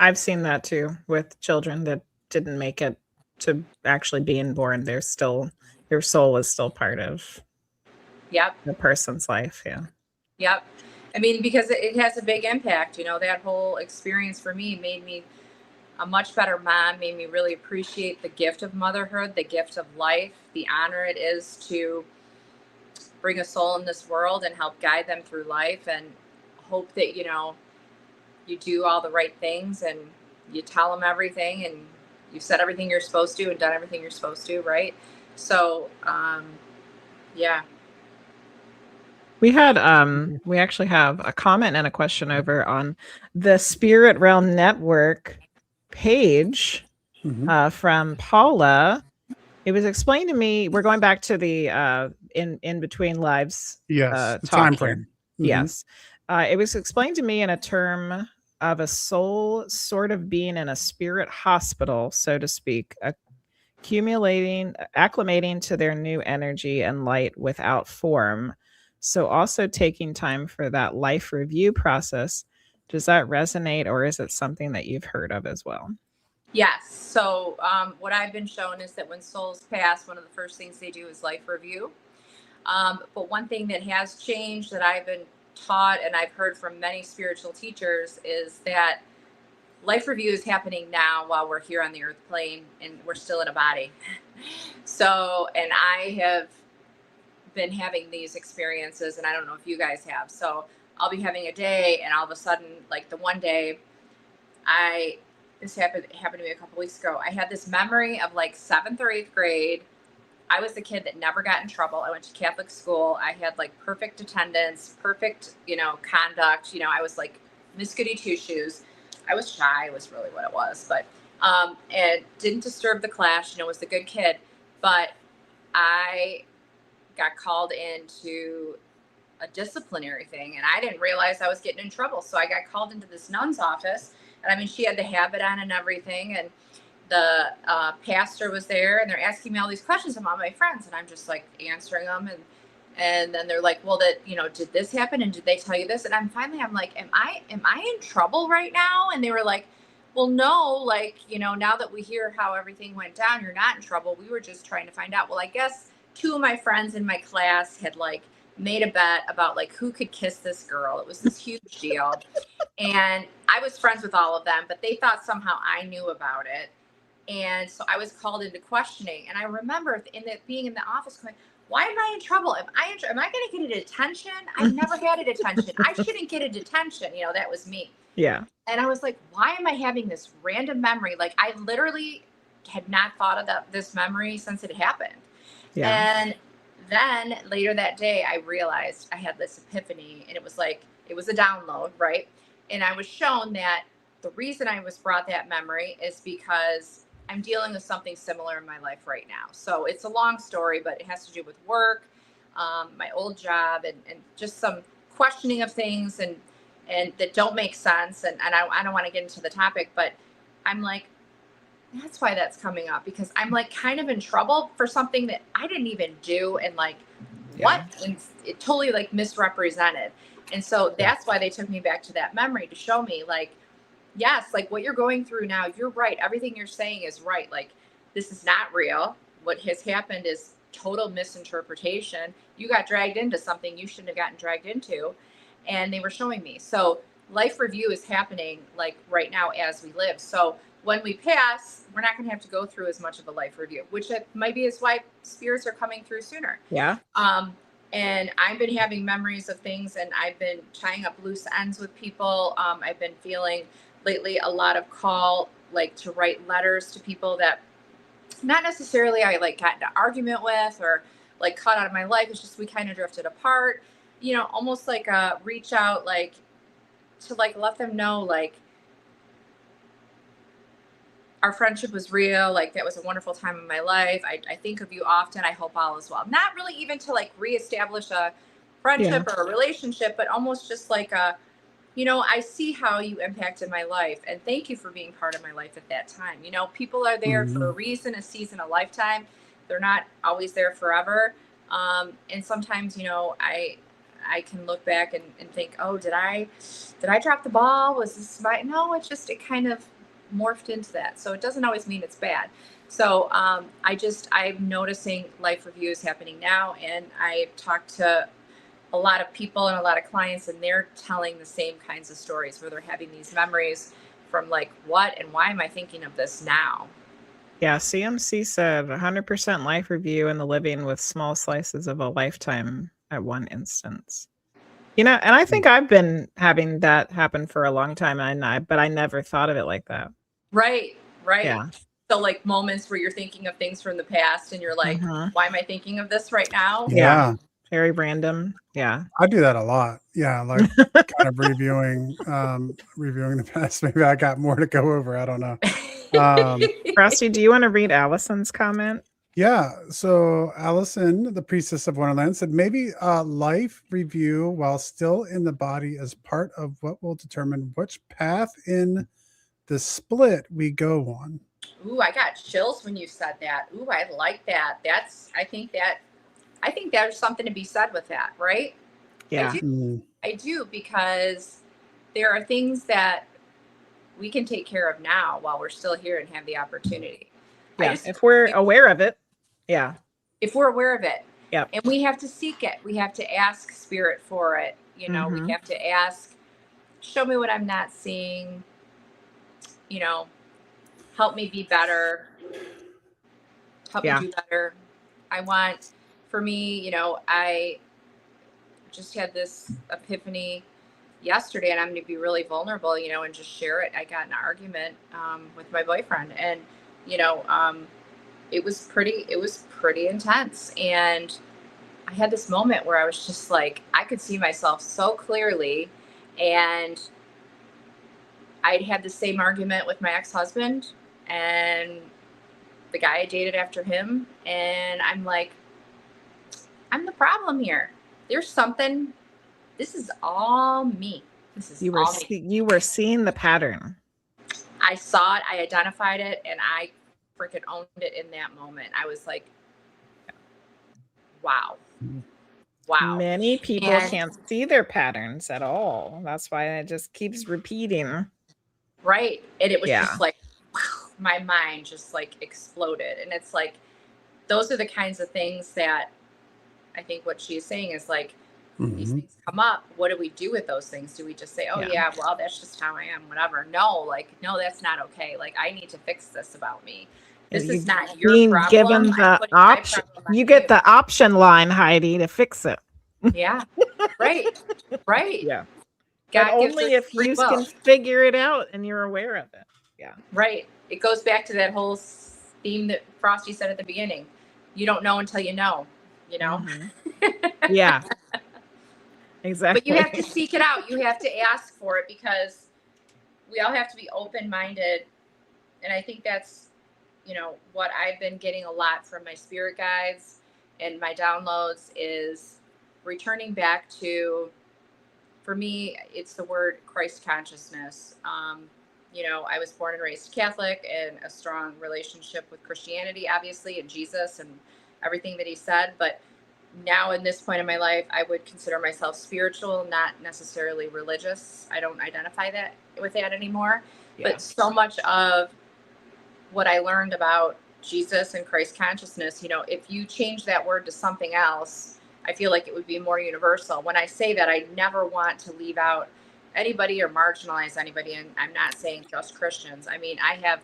I've seen that too with children that didn't make it to actually being born. Their soul is still part of the person's life. Yep. I mean, because it has a big impact, that whole experience for me made me a much better mom, made me really appreciate the gift of motherhood, the gift of life, the honor it is to bring a soul in this world and help guide them through life. And, hope that, you know, you do all the right things and you tell them everything and you said everything you're supposed to and done everything you're supposed to, right? So, yeah. We actually have a comment and a question over on the Spirit Realm Network page from Paula. It was explained to me, we're going back to the in between lives Yes, the talk time here. frame. Yes. It was explained to me in a term of a soul sort of being in a spirit hospital, so to speak, acclimating to their new energy and light without form. So also taking time for that life review process. Does that resonate, or is it something that you've heard of as well? Yes. So what I've been shown is that when souls pass, one of the first things they do is life review. But one thing that has changed that I've been taught and I've heard from many spiritual teachers is that life review is happening now while we're here on the earth plane and we're still in a body. So, and I have been having these experiences, and I don't know if you guys have. So I'll be having a day, and all of a sudden, like the one day, this happened to me a couple weeks ago. I had this memory of like 7th or 8th grade. I was the kid that never got in trouble. I went to Catholic school. I had like perfect attendance, perfect, you know, conduct. You know, I was like Miss Goody Two Shoes. I was shy, was really what it was, but and didn't disturb the class. You know, was the good kid. But I got called into a disciplinary thing, and I didn't realize I was getting in trouble. So I got called into this nun's office, and I mean, she had the habit on and everything, and the pastor was there, and they're asking me all these questions about my friends, and I'm just like answering them, and then they're like, well, that, you know, did this happen, and did they tell you this? And I'm like, am I in trouble right now? And they were like, well, no, like, you know, now that we hear how everything went down, you're not in trouble. We were just trying to find out. Well, I guess 2 of my friends in my class had like made a bet about like who could kiss this girl. It was this huge deal. And I was friends with all of them, but they thought somehow I knew about it. And so I was called into questioning. And I remember being in the office going, why am I in trouble? Am I going to get a detention? I've never had a detention. I shouldn't get a detention. You know, that was me. Yeah. And I was like, why am I having this random memory? Like, I literally had not thought of this memory since it happened. Yeah. And then later that day, I realized I had this epiphany, and it was like, it was a download, right? And I was shown that the reason I was brought that memory is because I'm dealing with something similar in my life right now. So it's a long story, but it has to do with work, my old job, and just some questioning of things and that don't make sense. And I don't want to get into the topic, but I'm like, that's why that's coming up, because I'm like kind of in trouble for something that I didn't even do. And like, what? And it totally like misrepresented. And so that's why they took me back to that memory to show me like, yes, like what you're going through now, you're right. Everything you're saying is right. Like, this is not real. What has happened is total misinterpretation. You got dragged into something you shouldn't have gotten dragged into. And they were showing me. So life review is happening like right now as we live. So when we pass, we're not going to have to go through as much of a life review, which maybe is why spirits are coming through sooner. Yeah. And I've been having memories of things, and I've been tying up loose ends with people. I've been feeling lately a lot of call, like to write letters to people that not necessarily I like got into an argument with or like cut out of my life. It's just we kind of drifted apart, you know, almost like a reach out, like to like let them know like our friendship was real. Like that was a wonderful time in my life. I think of you often. I hope all is well. Not really even to like reestablish a friendship or a relationship, but almost just like a, you know, I see how you impacted my life, and thank you for being part of my life at that time. You know, people are there for a reason, a season, a lifetime. They're not always there forever. And sometimes, you know, I can look back and think, oh, did I drop the ball? Was this my, no, it kind of morphed into that. So it doesn't always mean it's bad. So I'm noticing life reviews happening now. And I've talked to a lot of people and a lot of clients, and they're telling the same kinds of stories where they're having these memories from like, what and why am I thinking of this now? Yeah, CMC said 100% life review in the living with small slices of a lifetime at one instance. You know, and I think I've been having that happen for a long time, but I never thought of it like that. Right. Yeah. So like moments where you're thinking of things from the past and you're like, Mhm. why am I thinking of this right now? Yeah. Very random. Yeah. I do that a lot. Yeah, like kind of reviewing the past. Maybe I got more to go over. I don't know. Frosty, do you want to read Allison's comment? Yeah. So Allison, the priestess of Wonderland, said maybe life review while still in the body is part of what will determine which path in the split we go on. Ooh, I got chills when you said that. Ooh, I like that. I think there's something to be said with that, right? Yeah. I do, because there are things that we can take care of now while we're still here and have the opportunity. Yeah. If we're aware of it. Yeah. If we're aware of it. Yep. And we have to seek it. We have to ask spirit for it. You know, we have to ask, show me what I'm not seeing. You know, help me be better. Help me do better. For me, you know, I just had this epiphany yesterday, and I'm going to be really vulnerable, you know, and just share it. I got in an argument with my boyfriend, and, you know, it was pretty intense. And I had this moment where I was just like, I could see myself so clearly. And I'd had the same argument with my ex-husband and the guy I dated after him. And I'm like, I'm the problem here. There's something, this is all me. You were seeing the pattern. I saw it, I identified it, and I freaking owned it in that moment. I was like, wow. Many people can't see their patterns at all. That's why it just keeps repeating. Right. And it was just like, my mind just like exploded. And it's like, those are the kinds of things that I think what she's saying is like, these things come up. What do we do with those things? Do we just say, oh yeah, well, that's just how I am, whatever? No, that's not okay. Like, I need to fix this about me. This is not your problem. Given the option, you get the option line, Heidi, to fix it. Yeah. Right. Yeah. God but only if you can figure it out and you're aware of it. Yeah. Right. It goes back to that whole theme that Frosty said at the beginning. You don't know until you know, you know? Yeah. Exactly. But you have to seek it out. You have to ask for it, because we all have to be open-minded. And I think that's, you know, what I've been getting a lot from my spirit guides and my downloads is returning back to, for me, it's the word Christ consciousness. You know, I was born and raised Catholic, and a strong relationship with Christianity, obviously, and Jesus and everything that he said. But now in this point in my life, I would consider myself spiritual, not necessarily religious. I don't identify with that anymore. Yeah. But so much of what I learned about Jesus and Christ consciousness, you know, if you change that word to something else, I feel like it would be more universal. When I say that, I never want to leave out anybody or marginalize anybody. And I'm not saying just Christians. I mean, I have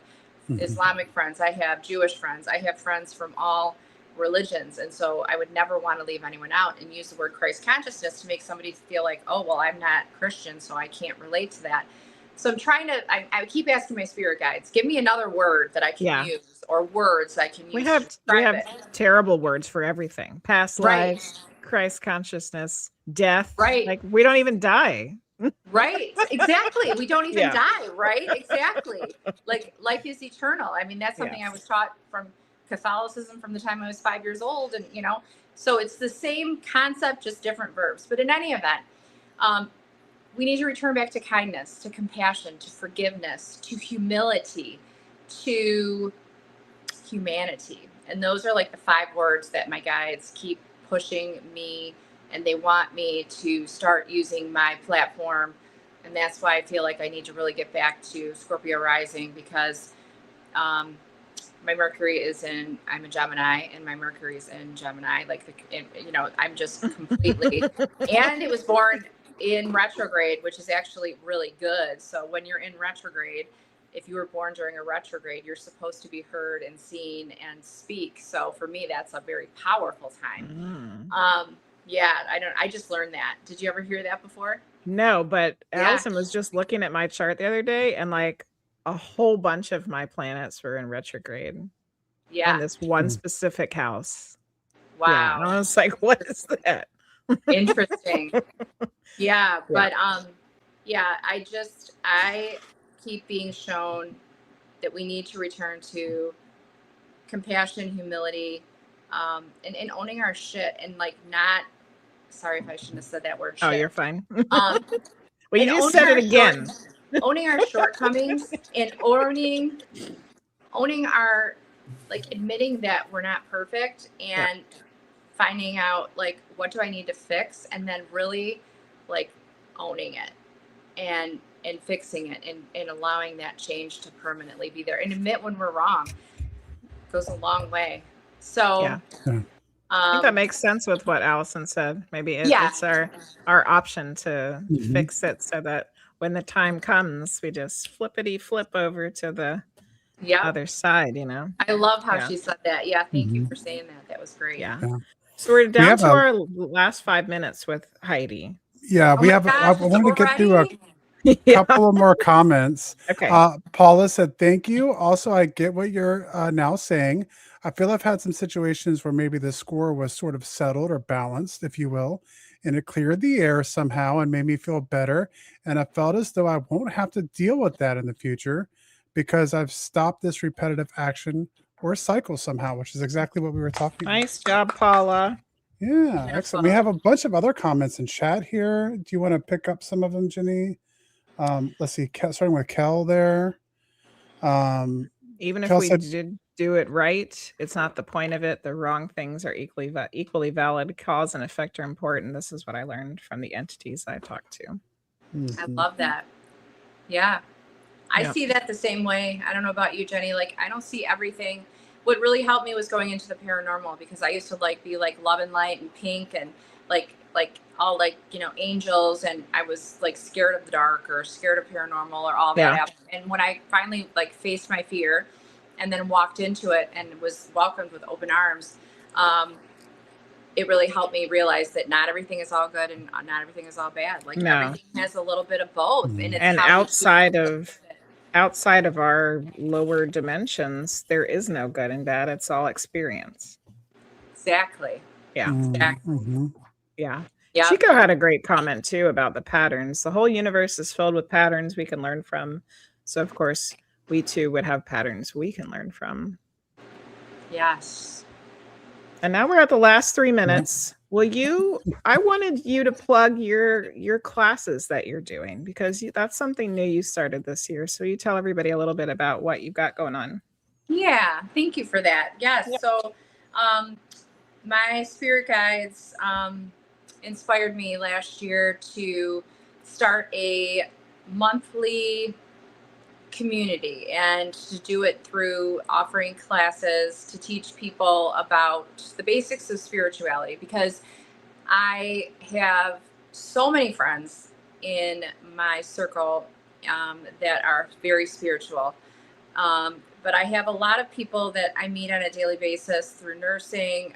Islamic friends, I have Jewish friends, I have friends from all religions. And so I would never want to leave anyone out and use the word Christ consciousness to make somebody feel like, oh, well, I'm not Christian, so I can't relate to that. So I'm trying to, I keep asking my spirit guides, give me another word that I can use, or words I can use. We have terrible words for everything. Past lives, Christ consciousness, death. Right. Like, we don't even die. Right. Exactly. We don't even die. Right. Exactly. Like, life is eternal. I mean, that's something I was taught from Catholicism from the time I was 5 years old. And, you know, so it's the same concept, just different verbs. But in any event, we need to return back to kindness, to compassion, to forgiveness, to humility, to humanity. And those are like the 5 words that my guides keep pushing me, and they want me to start using my platform. And that's why I feel like I need to really get back to Scorpio rising, because my Mercury is I'm a Gemini, and my Mercury is in Gemini. You know, I'm just completely, and it was born in retrograde, which is actually really good. So when you're in retrograde, if you were born during a retrograde, you're supposed to be heard and seen and speak. So for me, that's a very powerful time. Yeah, I just learned that. Did you ever hear that before? No, but Yeah. Allison was just looking at my chart the other day, and like a whole bunch of my planets were in retrograde on Yeah. this one Mm. specific house. Yeah. And Wow. I was like, what is that? Interesting. Yeah, Yeah. but yeah, I keep being shown that we need to return to compassion, humility, and owning our shit, and like not, sorry if I shouldn't have said that word Oh, shit. you're fine. Um Well, you and just owning said it our again. owning our shortcomings, and owning our, like, admitting that we're not perfect, and finding out like what do I need to fix, and then really like owning it, and fixing it, and allowing that change to permanently be there, and admit when we're wrong goes a long way. So Yeah. I think that makes sense with what Allison said. Maybe Yeah. it's our option to Mhm. fix it so that when the time comes, we just flippity flip over to the yeah, other side, you know? I love how Yeah. she said that. Yeah, thank you Mhm. for saying that. That was great. Yeah. Yeah. So we're down have to a- our last 5 minutes with Heidi. Yeah, Oh we my have. I gosh, it's wanted to get through a already? Yeah. couple of more comments. Okay. Paula said, "Thank you. Also, I get what you're now saying. I feel I've had some situations where maybe the score was sort of settled or balanced, if you will, and it cleared the air somehow and made me feel better. And I felt as though I won't have to deal with that in the future because I've stopped this repetitive action or cycle somehow," which is exactly what we were talking about. Nice job, Paula. Yeah, excellent. We have a bunch of other comments in chat here. Do you want to pick up some of them, Jenny? Let's see, starting with Kel there. Even if Kel we said, did do it right, it's not the point of it. The wrong things are equally valid. Cause and effect are important. This is what I learned from the entities I talked to. I mhm. love that. Yeah. I Yeah. see that the same way. I don't know about you, Jenny. Like, I don't see everything. What really helped me was going into the paranormal, because I used to like be like love and light and pink, and like all like, angels, and I was like scared of the dark or scared of paranormal or all that. Yeah. And when I finally like faced my fear and then walked into it and was welcomed with open arms, it really helped me realize that not everything is all good and not everything is all bad. Like, No. everything has a little bit of both, Mhm. and it's And how we outside of our lower dimensions, there is no good and bad. It's all experience. Exactly. Yeah. Exactly. Mhm. Yeah. Yeah. Chico had a great comment too about the patterns. The whole universe is filled with patterns we can learn from. So of course, we too would have patterns we can learn from. Yes. And now we're at the last 3 minutes. I wanted you to plug your classes that you're doing, because that's something new you started this year. So you tell everybody a little bit about what you've got going on. Yeah. Thank you for that. Yes. Yep. So, my spirit guides inspired me last year to start a monthly community, and to do it through offering classes to teach people about the basics of spirituality, because I have so many friends in my circle that are very spiritual. But I have a lot of people that I meet on a daily basis through nursing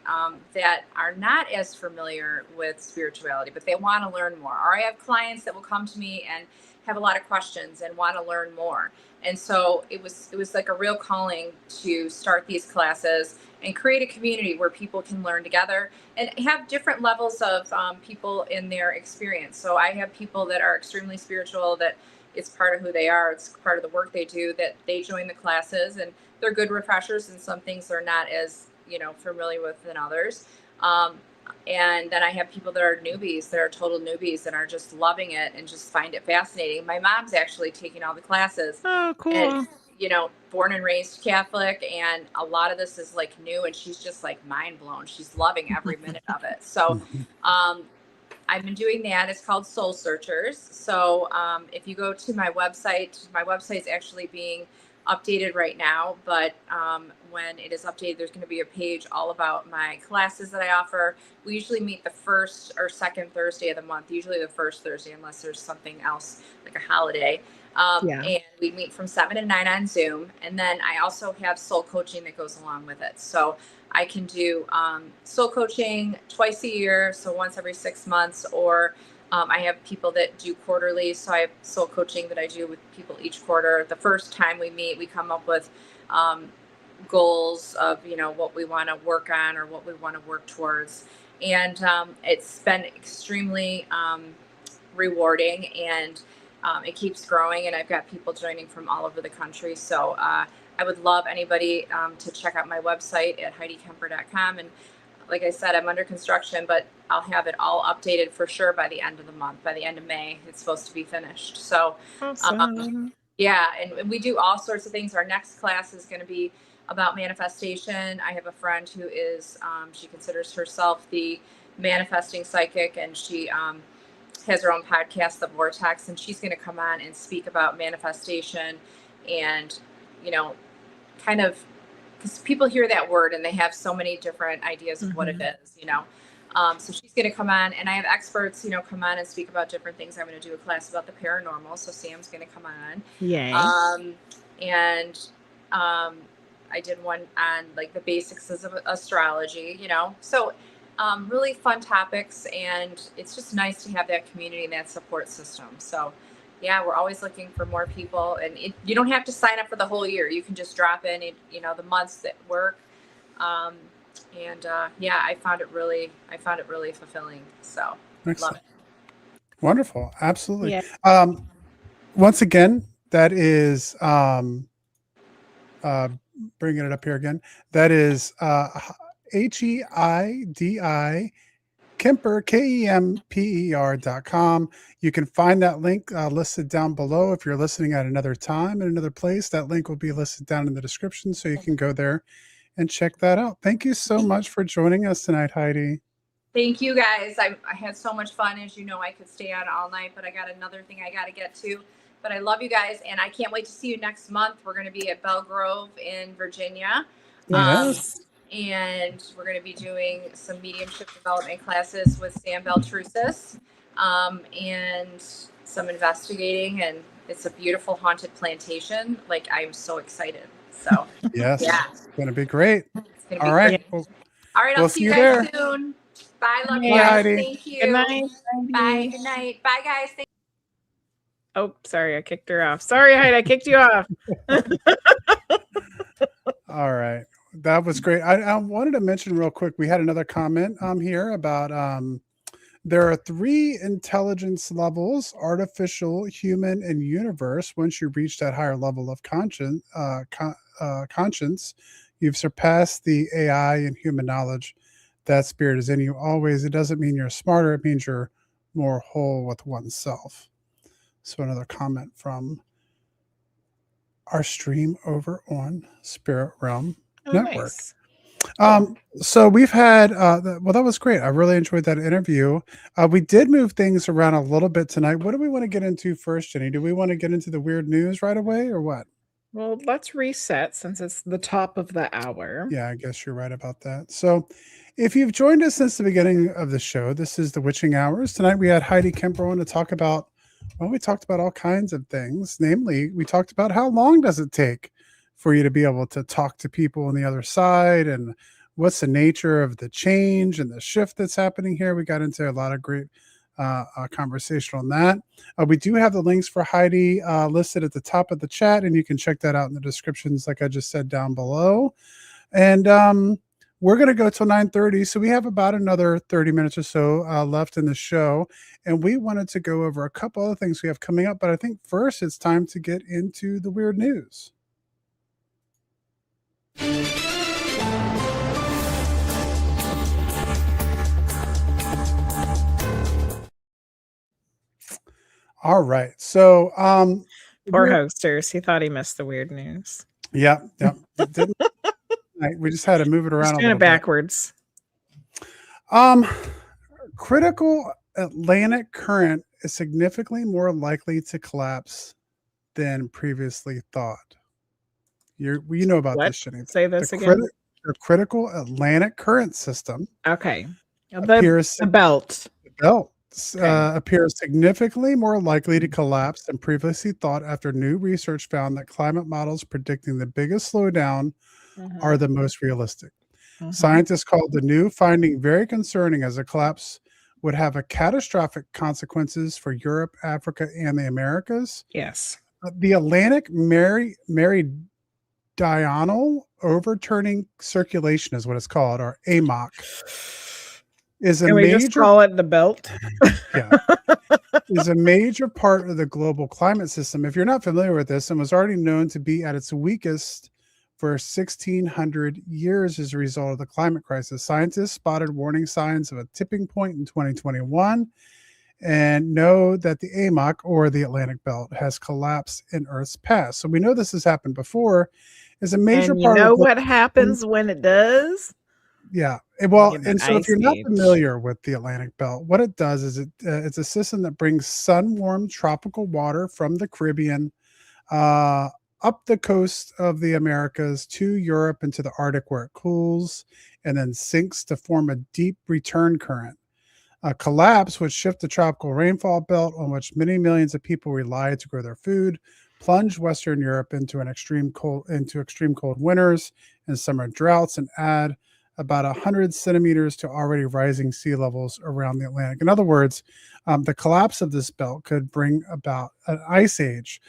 that are not as familiar with spirituality, but they want to learn more. Or I have clients that will come to me and have a lot of questions and want to learn more. And so it was like a real calling to start these classes and create a community where people can learn together and have different levels of people in their experience. So I have people that are extremely spiritual, that it's part of who they are, it's part of the work they do, that they join the classes, and they're good refreshers, and some things they're not as familiar with than others. And then I have people that are newbies, that are total newbies, and are just loving it and just find it fascinating. My mom's actually taking all the classes. Oh, cool. And born and raised Catholic, and a lot of this is like new, and she's just like mind blown. She's loving every minute of it. So I've been doing that. It's called Soul Searchers. So if you go to my website's actually being updated right now, but when it is updated, there's going to be a page all about my classes that I offer. We usually meet the first or second Thursday of the month, usually the first Thursday, unless there's something else like a holiday. And we meet from 7 to 9 on Zoom. And then I also have soul coaching that goes along with it. So I can do soul coaching twice a year, so once every 6 months, or I have people that do quarterly. So I have soul coaching that I do with people each quarter. The first time we meet, we come up with goals of, what we want to work on or what we want to work towards. And it's been extremely rewarding, and it keeps growing. And I've got people joining from all over the country. So I would love anybody to check out my website at HeidiKemper.com. And like I said, I'm under construction, but I'll have it all updated for sure by the end of the month. By the end of May, it's supposed to be finished. So Awesome. yeah, and we do all sorts of things. Our next class is going to be about manifestation. I have a friend who is, she considers herself the manifesting psychic, and she has her own podcast, The Vortex, and she's going to come on and speak about manifestation and, kind of, because people hear that word and they have so many different ideas of what it is, So she's going to come on, and I have experts, come on and speak about different things. I'm going to do a class about the paranormal. So Sam's going to come on. Yay. And I did one on like the basics of astrology, so really fun topics, and it's just nice to have that community and that support system. So yeah, we're always looking for more people, and you don't have to sign up for the whole year. You can just drop in, the months that work. Yeah, I found it really fulfilling. So love it. Wonderful. Absolutely. Yeah. Once again, that is bringing it up here again. That is HEIDI Kemper, KEMPER.com. You can find that link listed down below. If you're listening at another time in another place, that link will be listed down in the description, so you can go there and check that out. Thank you so much for joining us tonight, Heidi. Thank you, guys. I had so much fun. As you know, I could stay on all night, but I got another thing I got to get to. But I love you guys, and I can't wait to see you next month. We're going to be at Belle Grove in Virginia. Yes. And we're going to be doing some mediumship development classes with Sam Beltrusis, and some investigating. And it's a beautiful haunted plantation. Like, I'm so excited. So yes, yeah, it's going to be great. It's going to be All right. great. All right, I'll we'll see you there. guys soon. Bye, love you Bye, guys. Heidi. Thank you. Good night. Bye. Good night. Bye, guys. Oh, sorry, I kicked her off. Sorry, Heidi, I kicked you off. All right. That was great. I wanted to mention real quick, we had another comment here about there are 3 intelligence levels: artificial, human, and universe. Once you reach that higher level of conscience, you've surpassed the AI and human knowledge. That spirit is in you always. It doesn't mean you're smarter. It means you're more whole with oneself. So another comment from our stream over on Spirit Realm Network. Nice. So we've had, well, that was great. I really enjoyed that interview. We did move things around a little bit tonight. What do we want to get into first, Jenny? Do we want to get into the weird news right away, or what? Well, let's reset since it's the top of the hour. Yeah, I guess you're right about that. So if you've joined us since the beginning of the show, this is the Witching Hours. Tonight we had Heidi Kemper on to talk about, well, we talked about all kinds of things. Namely, we talked about how long does it take for you to be able to talk to people on the other side, and what's the nature of the change and the shift that's happening here. We got into a lot of great conversation on that. We do have the links for Heidi listed at the top of the chat, and you can check that out in the descriptions, like I just said, down below. And we're going to go till 9:30, so we have about another 30 minutes or so left in the show, and we wanted to go over a couple other things we have coming up, but I think first it's time to get into the weird news. All right. So Poor hosters. He thought he missed the weird news. Yeah. We just had to move it around. Just doing it backwards. Critical Atlantic current is significantly more likely to collapse than previously thought. You know about What? this, Jenny. Say this again. The critical Atlantic current system. Okay. Appears, the belt. Appears significantly more likely to collapse than previously thought after new research found that climate models predicting the biggest slowdown are the most realistic. Scientists called the new finding very concerning, as a collapse would have a catastrophic consequences for Europe, Africa, and the Americas. Yes. The Atlantic meridional overturning circulation is what it's called, or AMOC, is a Can we just major call it the belt? yeah, is a major part of the global climate system. If you're not familiar with this, and was already known to be at its weakest for 1,600 years as a result of the climate crisis. Scientists spotted warning signs of a tipping point in 2021 and know that the AMOC, or the Atlantic Belt, has collapsed in Earth's past. So we know this has happened before. Is a major And you part know of what happens when it does? yeah. Well, Get and an so if ice you're not age. familiar with the Atlantic Belt, what it does is it's a system that brings sun-warmed tropical water from the Caribbean up the coast of the Americas to Europe and to the Arctic, where it cools and then sinks to form a deep return current. A collapse would shift the tropical rainfall belt on which many millions of people rely to grow their food, plunge Western Europe into extreme cold winters and summer droughts, and add about 100 centimeters to already rising sea levels around the Atlantic. In other words, the collapse of this belt could bring about an ice age.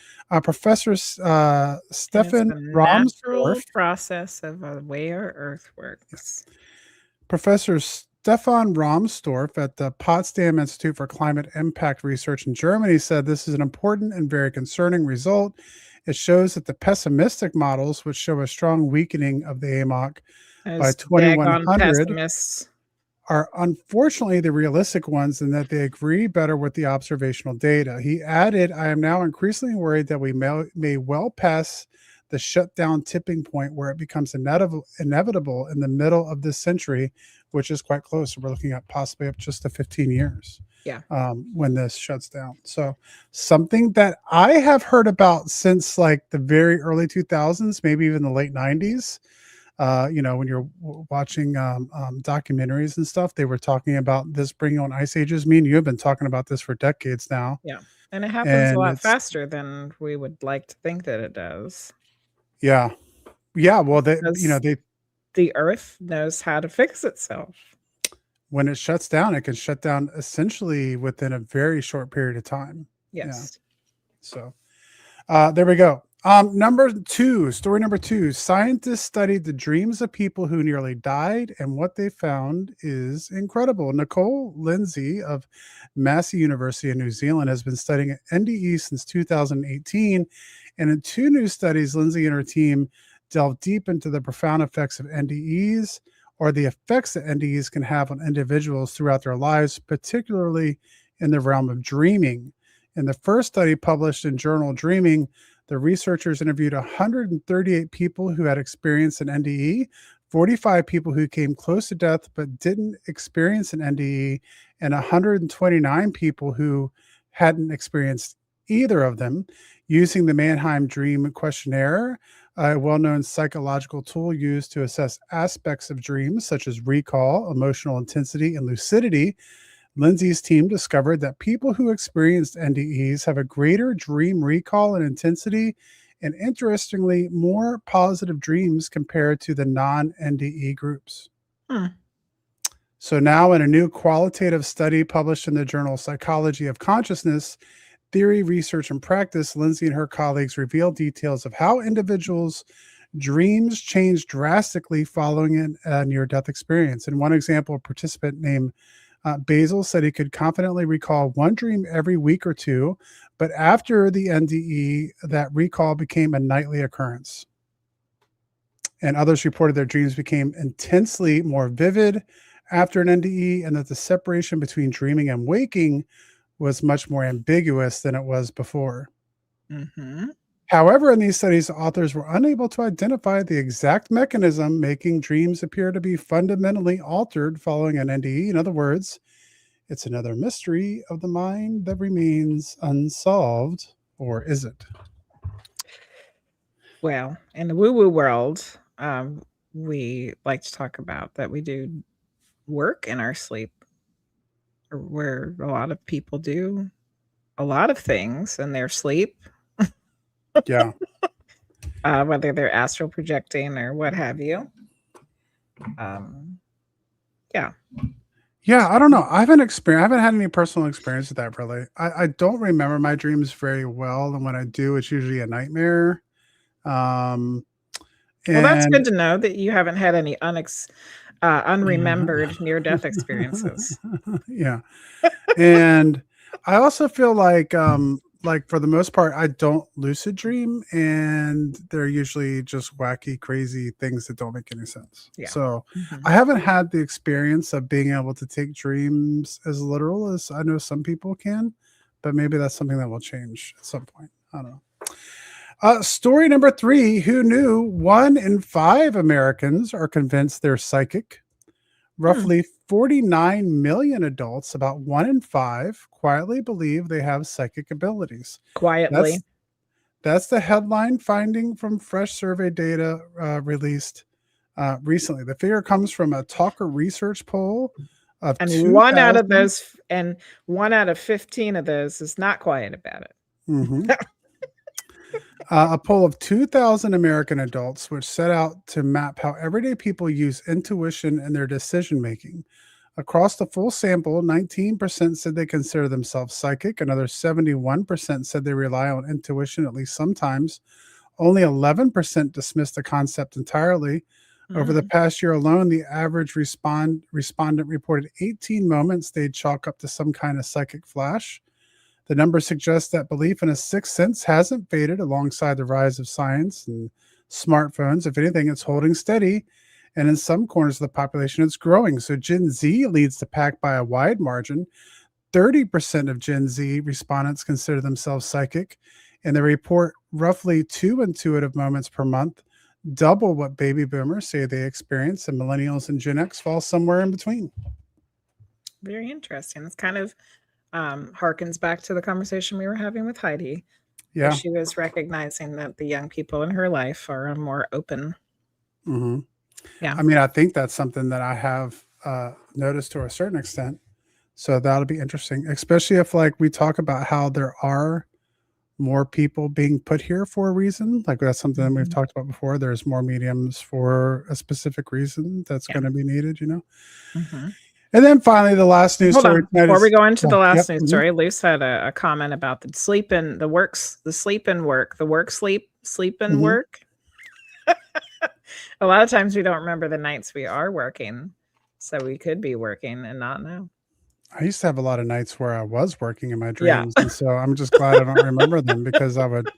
Professor And it's Stefan the natural Rahmstorf, process of the way our Earth works. Professor Stefan Rahmstorf at the Potsdam Institute for Climate Impact Research in Germany said this is an important and very concerning result. It shows that the pessimistic models, which show a strong weakening of the AMOC by Those daggone 2100, pessimists. are unfortunately the realistic ones, in that they agree better with the observational data. He added, I am now increasingly worried that we may well pass the shutdown tipping point where it becomes inevitable in the middle of this century, which is quite close. We're looking at possibly up just to 15 years when this shuts down. So something that I have heard about since like the very early 2000s, maybe even the late 90s. When you're watching documentaries and stuff, they were talking about this bringing on ice ages. Me and you have been talking about this for decades now. Yeah. And it happens a And lot it's, faster than we would like to think that it does. yeah. Well, Because the Earth knows how to fix itself. when it shuts down, it can shut down essentially within a very short period of time. Yes. Yeah. So there we go. Story number two, scientists studied the dreams of people who nearly died, and what they found is incredible. Nicole Lindsay of Massey University in New Zealand has been studying NDE since 2018. And in two new studies, Lindsay and her team delved deep into the profound effects of NDEs, or the effects that NDEs can have on individuals throughout their lives, particularly in the realm of dreaming. In the first study published in Journal Dreaming, the researchers interviewed 138 people who had experienced an NDE, 45 people who came close to death but didn't experience an NDE, and 129 people who hadn't experienced either of them, using the Mannheim Dream Questionnaire, a well-known psychological tool used to assess aspects of dreams such as recall, emotional intensity, and lucidity. Lindsay's team discovered that people who experienced NDEs have a greater dream recall and intensity, and interestingly, more positive dreams compared to the non-NDE groups. So now, in a new qualitative study published in the journal Psychology of Consciousness, Theory, Research, and Practice, Lindsay and her colleagues revealed details of how individuals' dreams change drastically following a near-death experience. In one example, a participant named Basil said he could confidently recall one dream every week or two, but after the NDE, that recall became a nightly occurrence. And others reported their dreams became intensely more vivid after an NDE, and that the separation between dreaming and waking was much more ambiguous than it was before. Mm-hmm. However, in these studies, authors were unable to identify the exact mechanism making dreams appear to be fundamentally altered following an NDE. In other words, it's another mystery of the mind that remains unsolved, or is it? Well, in the woo-woo world, we like to talk about that we do work in our sleep, where a lot of people do a lot of things in their sleep. Yeah. Whether they're astral projecting or what have you. Yeah. Yeah, I don't know. I haven't had any personal experience with that really. I don't remember my dreams very well, and when I do, it's usually a nightmare. Um, Well, that's and good to know that you haven't had any unremembered near-death experiences. yeah. And I also feel like for the most part, I don't lucid dream, and they're usually just wacky, crazy things that don't make any sense. Yeah. So Mhm. I haven't had the experience of being able to take dreams as literal as I know some people can, but maybe that's something that will change at some point. I don't know. Story number 3. Who knew 1 in 5 Americans are convinced they're psychic? Roughly 49 million adults, about 1 in 5, quietly believe they have psychic abilities. Quietly. That's the headline finding from fresh survey data released recently. The figure comes from a Talker research poll of And 2,000. one out of 15 of those is not quiet about it. Mhm. A poll of 2,000 American adults, which set out to map how everyday people use intuition in their decision making. Across the full sample, 19% said they consider themselves psychic. Another 71% said they rely on intuition at least sometimes. Only 11% dismissed the concept entirely. Over the past year alone, the average respondent reported 18 moments they'd chalk up to some kind of psychic flash. The number suggests that belief in a sixth sense hasn't faded alongside the rise of science and smartphones. If anything, it's holding steady. And in some corners of the population, it's growing. So Gen Z leads the pack by a wide margin. 30% of Gen Z respondents consider themselves psychic, and they report roughly 2 intuitive moments per month, double what baby boomers say they experience, and millennials and Gen X fall somewhere in between. Very interesting. It's kind of harkens back to the conversation we were having with Heidi. Yeah. She was recognizing that the young people in her life are more open. Mm-hmm. Yeah. I mean, I think that's something that I have noticed to a certain extent. So that'll be interesting, especially if like we talk about how there are more people being put here for a reason. Like that's something that we've talked about before. There's more mediums for a specific reason that's going to be needed, you know? Mm-hmm. And then finally, the last news story. Before we go into the last news story, Luce had a comment about the sleep and work. A lot of times we don't remember the nights we are working, so we could be working and not know. I used to have a lot of nights where I was working in my dreams, and so I'm just glad I don't remember them because I would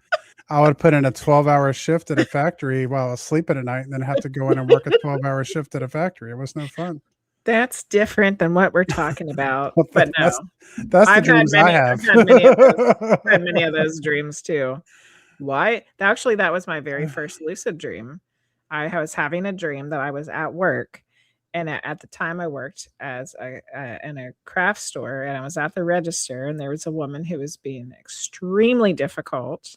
put in a 12-hour shift at a factory while I was sleeping at night, and then have to go in and work a 12-hour shift at a factory. It was no fun. That's different than what we're talking about. But no, that's the dreams I have. I've had many of those dreams too. Why? Actually, that was my very first lucid dream. I was having a dream that I was at work, and at the time I worked as in a craft store, and I was at the register, and there was a woman who was being extremely difficult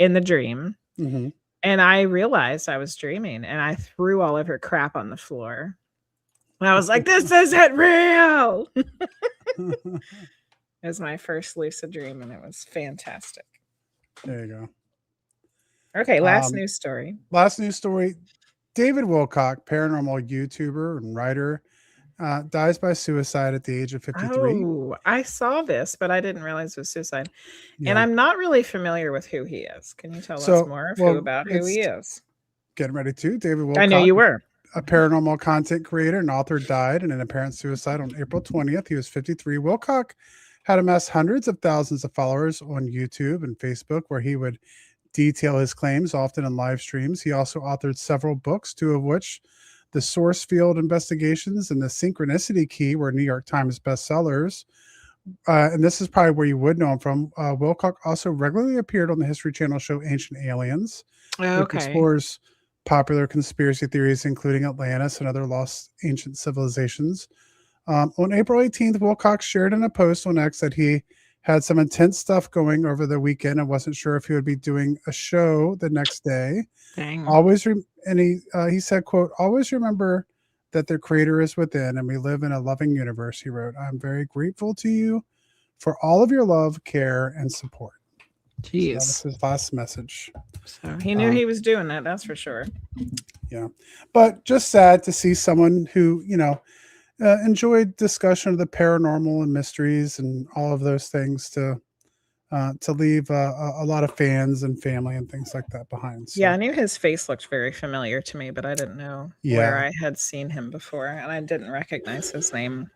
in the dream. Mm-hmm. And I realized I was dreaming, and I threw all of her crap on the floor. And I was like, this isn't real. It was my first lucid dream, and it was fantastic. There you go. Okay, last news story. David Wilcock, paranormal YouTuber and writer, dies by suicide at the age of 53. Oh, I saw this, but I didn't realize it was suicide. Yeah. And I'm not really familiar with who he is. Can you tell us more about who he is? Getting ready to. David Wilcock. I know you were. A paranormal content creator and author, died in an apparent suicide on April 20th. He was 53. Wilcock had amassed hundreds of thousands of followers on YouTube and Facebook, where he would detail his claims, often in live streams. He also authored several books, 2 of which, The Source Field Investigations and The Synchronicity Key, were New York Times bestsellers. And this is probably where you would know him from. Wilcock also regularly appeared on the History Channel show Ancient Aliens, which explores popular conspiracy theories, including Atlantis and other lost ancient civilizations. On April 18th, Wilcock shared in a post on X that he had some intense stuff going over the weekend and wasn't sure if he would be doing a show the next day. Dang. He said, quote, "Always remember that the creator is within and we live in a loving universe," he wrote. "I'm very grateful to you for all of your love, care, and support." Jeez. So that was his last message. So he knew he was doing that, that's for sure. Yeah. But just sad to see someone who, enjoyed discussion of the paranormal and mysteries and all of those things to leave a lot of fans and family and things like that behind. Yeah, I So knew his face looked very familiar to me, but I didn't know where yeah, I had seen him before, and I didn't recognize his name.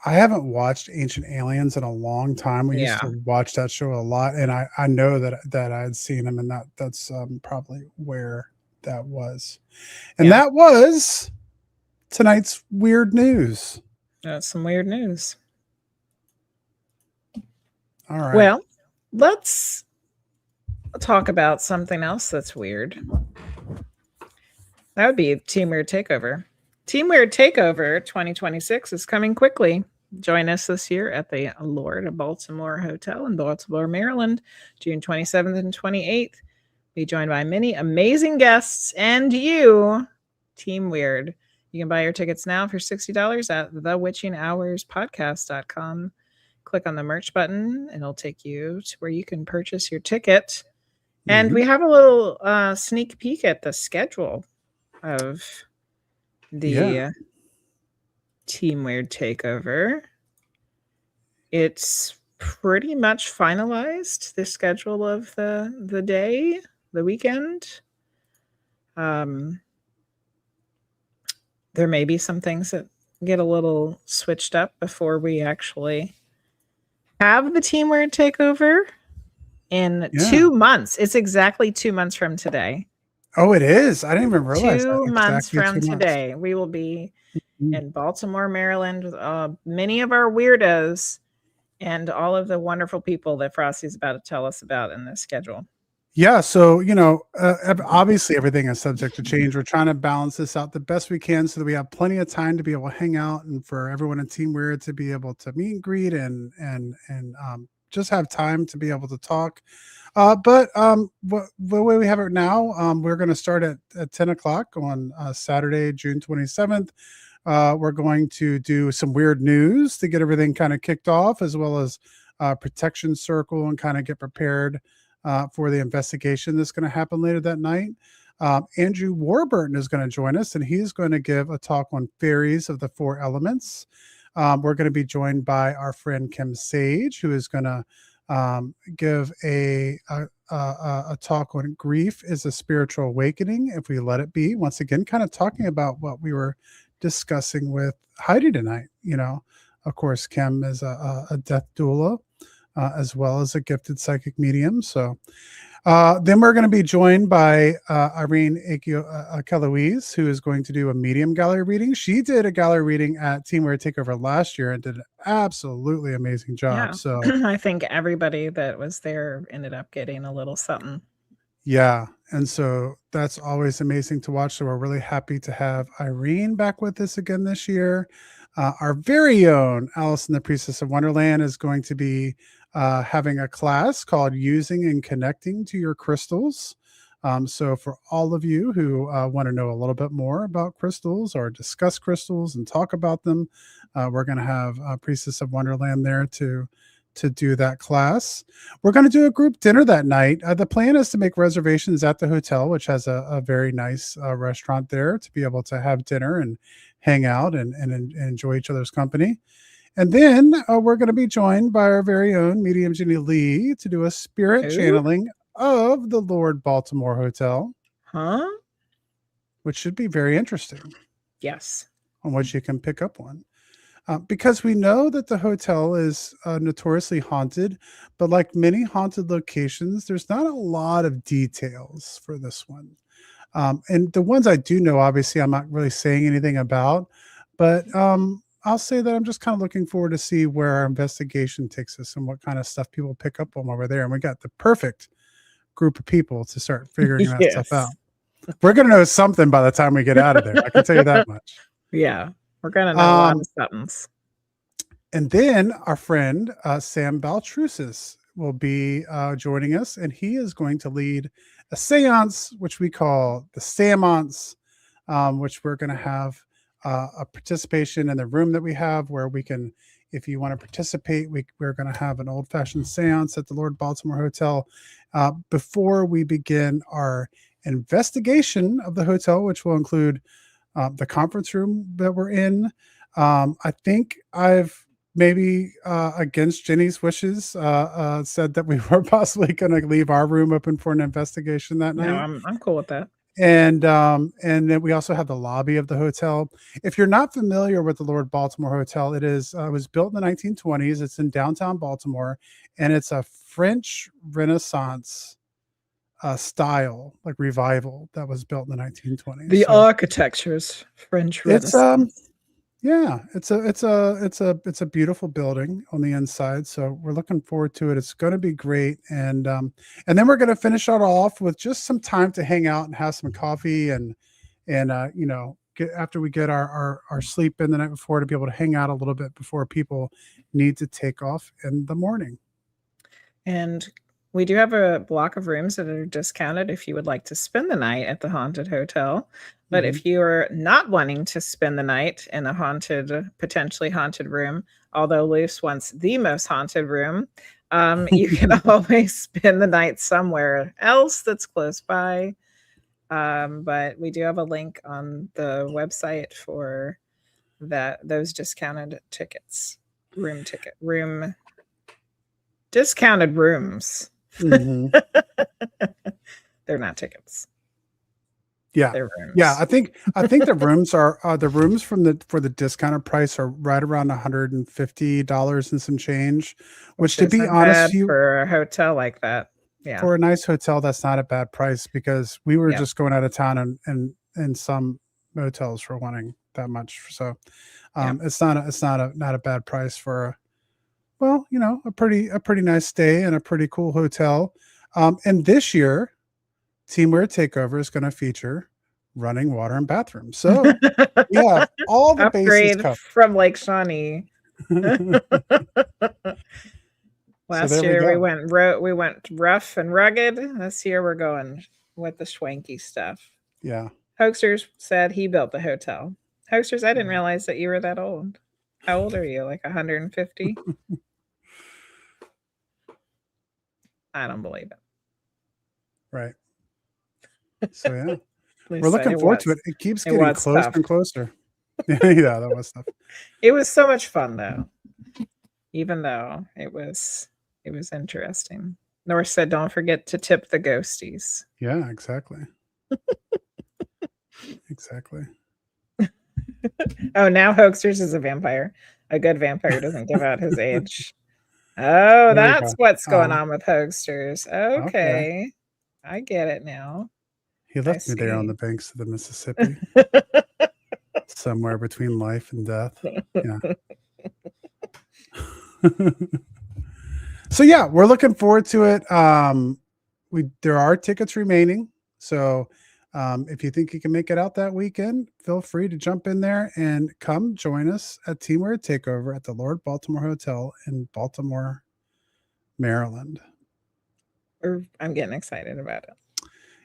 I haven't watched Ancient Aliens in a long time. We used Yeah. to watch that show a lot, and I know that I had seen him, and that's probably where that was, and Yeah. that was tonight's weird news. That's some weird news. All right. Well, let's talk about something else that's weird. That would be Team Weird Takeover. Team Weird Takeover 2026 is coming quickly. Join us this year at the Lord Baltimore Hotel in Baltimore, Maryland, June 27th and 28th. Be joined by many amazing guests and you, Team Weird. You can buy your tickets now for $60 at thewitchinghourspodcast.com. Click on the merch button and it'll take you to where you can purchase your ticket. And we have a little sneak peek at the schedule of the Team Weird Takeover. It's pretty much finalized, the schedule of the day, the weekend. There may be some things that get a little switched up before we actually have the Team Weird Takeover in 2 months. It's exactly 2 months from today. Oh, it is. I didn't even realize 2 that. months Exactly from 2 months. today, we will be Mhm. in Baltimore, Maryland, with many of our weirdos and all of the wonderful people that Frosty's about to tell us about in this schedule. Yeah, so obviously everything is subject to change. We're trying to balance this out the best we can so that we have plenty of time to be able to hang out and for everyone in Team Weird to be able to meet and greet and just have time to be able to talk. But the way we have it now, we're going to start at 10 o'clock on Saturday, June 27th. We're going to do some weird news to get everything kind of kicked off, as well as protection circle and kind of get prepared for the investigation that's going to happen later that night. Andrew Warburton is going to join us, and he's going to give a talk on fairies of the four elements. We're going to be joined by our friend Kim Sage, who is going to give a talk on grief is a spiritual awakening if we let it be. Once again, kind of talking about what we were discussing with Heidi tonight. Of course, Kim is a death doula. As well as a gifted psychic medium. So then we're going to be joined by Irene Kelouise, who is going to do a medium gallery reading. She did a gallery reading at Team Weird Takeover last year and did an absolutely amazing job. Yeah. So I think everybody that was there ended up getting a little something. Yeah. And so that's always amazing to watch. So we're really happy to have Irene back with us again this year. Our very own Alice and the Priestess of Wonderland is going to be having a class called Using and Connecting to Your Crystals. So for all of you who want to know a little bit more about crystals or discuss crystals and talk about them, we're going to have Priestess of Wonderland there to do that class. We're going to do a group dinner that night. The plan is to make reservations at the hotel, which has a very nice restaurant there, to be able to have dinner and hang out and enjoy each other's company. And then we're going to be joined by our very own medium Jenny Lee to do a spirit channeling of the Lord Baltimore Hotel. Huh? Which should be very interesting. Yes. On what you can pick up on. Because we know that the hotel is notoriously haunted, but like many haunted locations, there's not a lot of details for this one. And the ones I do know, obviously, I'm not really saying anything about, but I'll say that I'm just kind of looking forward to see where our investigation takes us and what kind of stuff people pick up on over there. And we got the perfect group of people to start figuring that stuff out. We're going to know something by the time we get out of there. I can tell you that much. Yeah. We're going to know a lot of somethings. And then our friend, Sam Baltrusis, will be joining us, and he is going to lead a seance, which we call the Seance, which we're going to have a participation in the room that we have where we can, if you want to participate, we're going to have an old-fashioned seance at the Lord Baltimore Hotel before we begin our investigation of the hotel, which will include the conference room that we're in. I think I've maybe against Jenny's wishes said that we were possibly going to leave our room open for an investigation that No, night. I'm cool with that. And then we also have the lobby of the hotel. If you're not familiar with the Lord Baltimore Hotel, it was built in the 1920s. It's in downtown Baltimore, and it's a French Renaissance style, like revival, that was built in the 1920s. The So architecture's French it's Renaissance. yeah, it's a beautiful building on the inside. So we're looking forward to it. It's going to be great, and then we're going to finish it off with just some time to hang out and have some coffee and after we get our sleep in the night before, to be able to hang out a little bit before people need to take off in the morning. And we do have a block of rooms that are discounted if you would like to spend the night at the haunted hotel. But if you're not wanting to spend the night in a potentially haunted room, although Luce wants the most haunted room, you can always spend the night somewhere else that's close by. But we do have a link on the website for those discounted tickets, room discounted rooms. Mhm. They're not tickets. Yeah. They're rooms. Yeah, I think the rooms are the rooms for the discounted price are right around $150 and some change, which to be isn't honest bad with you, for a hotel like that. Yeah. for a nice hotel, that's not a bad price, because we were Yeah. just going out of town and some motels for wanting that much. So it's not a bad price for a pretty nice stay and a pretty cool hotel. And this year, Teamwear Takeover is going to feature running water and bathrooms. So we have all the bases Upgrade covered. from Lake Shawnee. Last there we year go. we went rough and rugged. This year we're going with the schwanky stuff. Yeah. Hoaxers said he built the hotel. Hoaxers, I didn't realize that you were that old. How old are you? Like 150? I don't believe it. Right. So yeah, Please we're say looking it forward to was. it. It keeps It getting was closer tough. and closer. Yeah, that was tough. It was so much fun though. Even though it was interesting. North said, "Don't forget to tip the ghosties." Yeah, exactly. Exactly. Oh, now Hoaxers is a vampire. A good vampire doesn't give out his age. Oh, There we that's go. what's going on with Hoaxers. Okay. Okay. I get it now. He left me there on the see. banks of the Mississippi, somewhere between life and death. Yeah. So yeah, we're looking forward to it. There are tickets remaining, so if you think you can make it out that weekend, feel free to jump in there and come join us at Teamwear Takeover at the Lord Baltimore Hotel in Baltimore, Maryland. I'm getting excited about it.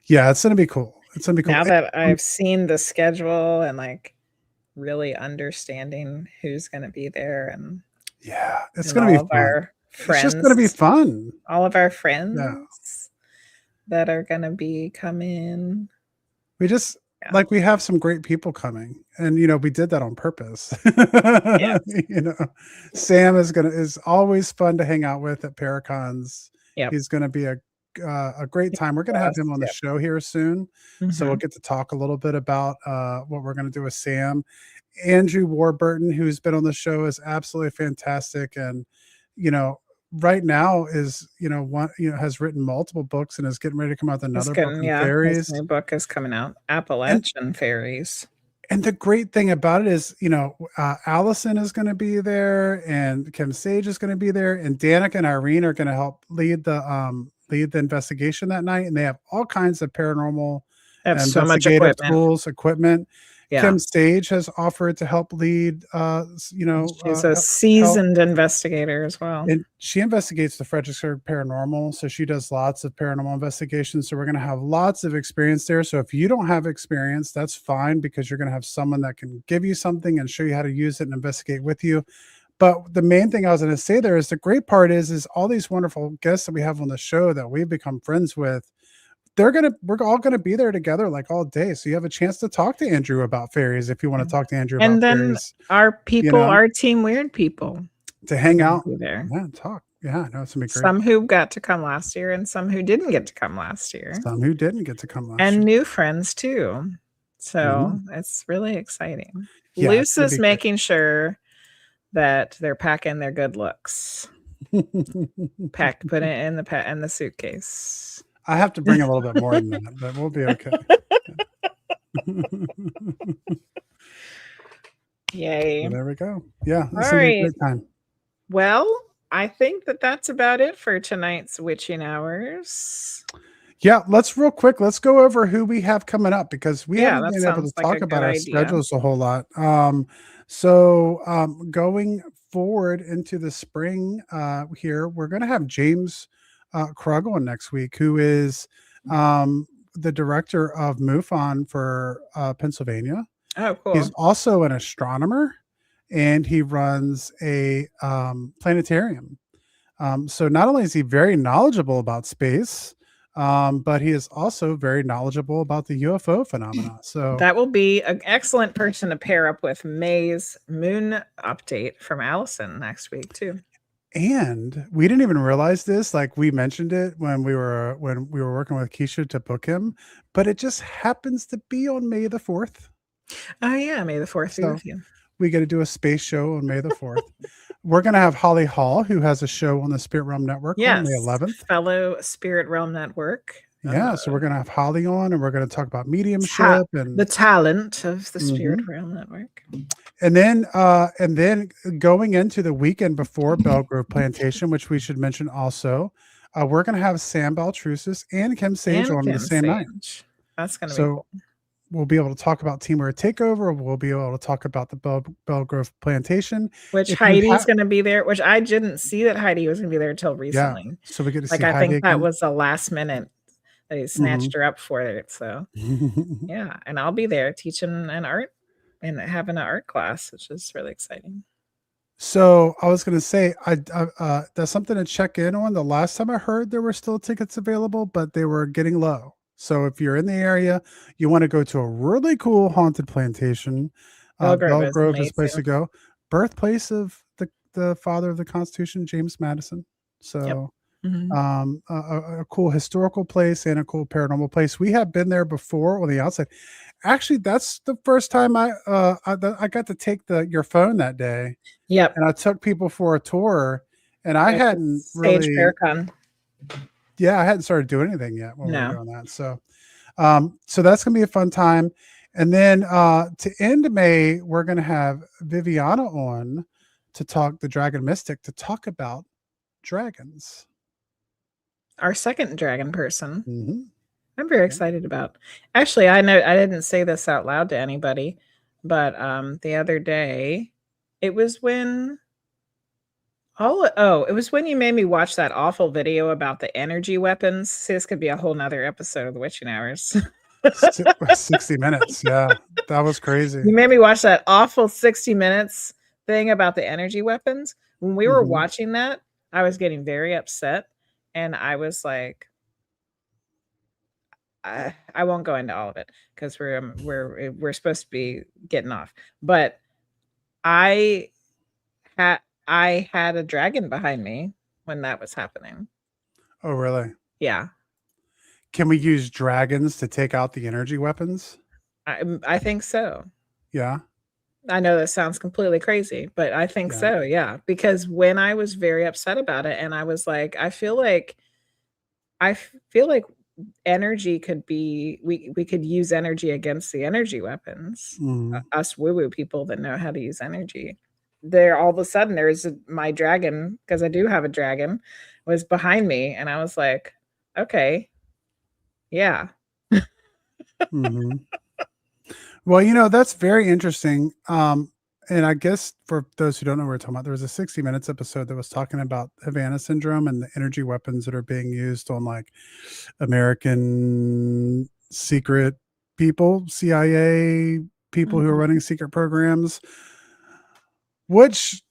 Yeah, it's gonna be cool. It's gonna be cool. Now that I've seen the schedule and like really understanding who's going to be there, and yeah, it's and gonna all be of fun. our It's just gonna be friends, fun. all of our Yeah. friends that are going to be coming. We just Yeah. like we have some great people coming, and we did that on purpose. Yes. Sam is always fun to hang out with at Paracons. Yep. He's gonna be a great time. We're gonna have him on the Yep. show here soon, so we'll Mhm. get to talk a little bit about what we're gonna do with Sam. Andrew Warburton, who's been on the show, is absolutely fantastic, and right now is has written multiple books and is getting ready to come out with another book on His fairies. new book is coming out, Appalachian Fairies. And the great thing about it is, Allison is going to be there, and Kim Sage is going to be there, and Danica and Irene are going to help lead the investigation that night. And they have all kinds of paranormal They have so much investigative equipment. tools, equipment. Yeah. Kim Sage has offered to help lead, She's a seasoned investigator as well. and she investigates the Fredericksburg Paranormal, so she does lots of paranormal investigations. So we're going to have lots of experience there. So if you don't have experience, that's fine, because you're going to have someone that can give you something and show you how to use it and investigate with you. But the main thing I was going to say there is the great part is all these wonderful guests that we have on the show that we've become friends with we're all gonna be there together like all day. So you have a chance to talk to Andrew about fairies if you want to talk to Andrew And about then fairies, our people, know? our team weird people to are hang gonna out. be there. Yeah, and talk. Yeah, no, it's gonna be great. Some who got to come last year and some who didn't get to come last year. Some who didn't get to come last And year. new friends too. So Mhm. it's really exciting. Yeah, it's Luce gonna is be great. making sure that they're packing their good looks. Put it in the suitcase. I have to bring a little bit more than that, but we'll be okay. Yay. So there we go. Yeah, All it's gonna be a right. great time. Well, I think that's about it for tonight's witching hours. Yeah, let's go over who we have coming up because we Yeah, haven't that been able to sounds like talk a about good our idea. schedules a whole lot. Going forward into the spring here, we're going to have James Krug on next week, who is the director of MUFON for Pennsylvania. Oh, He's cool. also an astronomer, and he runs a planetarium. So not only is he very knowledgeable about space, but he is also very knowledgeable about the UFO phenomena. So That will be an excellent person to pair up with May's moon update from Allison next week too. and we didn't even realize this, like we mentioned it when we were working with Keisha to book him, but it just happens to be on May the 4th. Oh yeah, May the 4th be So with you. we get to do a space show on May the 4th. We're going to have Holly Hall, who has a show on the Spirit Realm Network on May 11th. Fellow Spirit Realm Network. Yeah, so we're going to have Holly on, and we're going to talk about mediumship and the talent of the Spirit Realm Network. And then going into the weekend before Belgrove Plantation, which we should mention also, we're going to have Sam Baltrusis and Kim Sage on the same night. That's going to be cool. We'll be able to talk about Teamwear Takeover. We'll be able to talk about the Belgrove Plantation. Which Heidi's going to be there, which I didn't see that Heidi was going to be there until recently. Yeah, so we get to see Heidi think again. That was a last minute that he snatched her up for it. So yeah, and I'll be there teaching an art and having an art class, which is really exciting. So I was going to say, that's something to check in on. The last time I heard there were still tickets available, but they were getting low. So if you're in the area, you want to go to a really cool haunted plantation. Belgrove is a place to go. Birthplace of the father of the Constitution, James Madison. So a cool historical place and a cool paranormal place. We have been there before on the outside. Actually, that's the first time I got to take your phone that day. Yep. And I took people for a tour, and I hadn't really. Yeah, I hadn't started doing anything yet when we were doing that. So, so that's gonna be a fun time. And then to end May, we're gonna have Viviana on to talk, the Dragon Mystic, to talk about dragons. Our second dragon person. I'm very excited about. Actually, I know I didn't say this out loud to anybody, but the other day, it was when. It was when you made me watch that awful video about the energy weapons. See, this could be a whole nother episode of the Witching Hours. 60 minutes. Yeah, that was crazy. You made me watch that awful 60 minutes thing about the energy weapons. When we were watching that, I was getting very upset. And I was like, I won't go into all of it because we're supposed to be getting off. But I had a dragon behind me when that was happening. Oh, really? Yeah. Can we use dragons to take out the energy weapons? I think so. Yeah. I know that sounds completely crazy, but I think so. Yeah. Because when I was very upset about it, and I was like, I feel like energy could be, we could use energy against the energy weapons. Us woo-woo people that know how to use energy. There, all of a sudden, my dragon, because I do have a dragon, was behind me, and I was like, okay, yeah. Well, that's very interesting. And I guess for those who don't know what we're talking about, there was a 60 Minutes episode that was talking about Havana syndrome and the energy weapons that are being used on like American secret people, CIA people who are running secret programs, which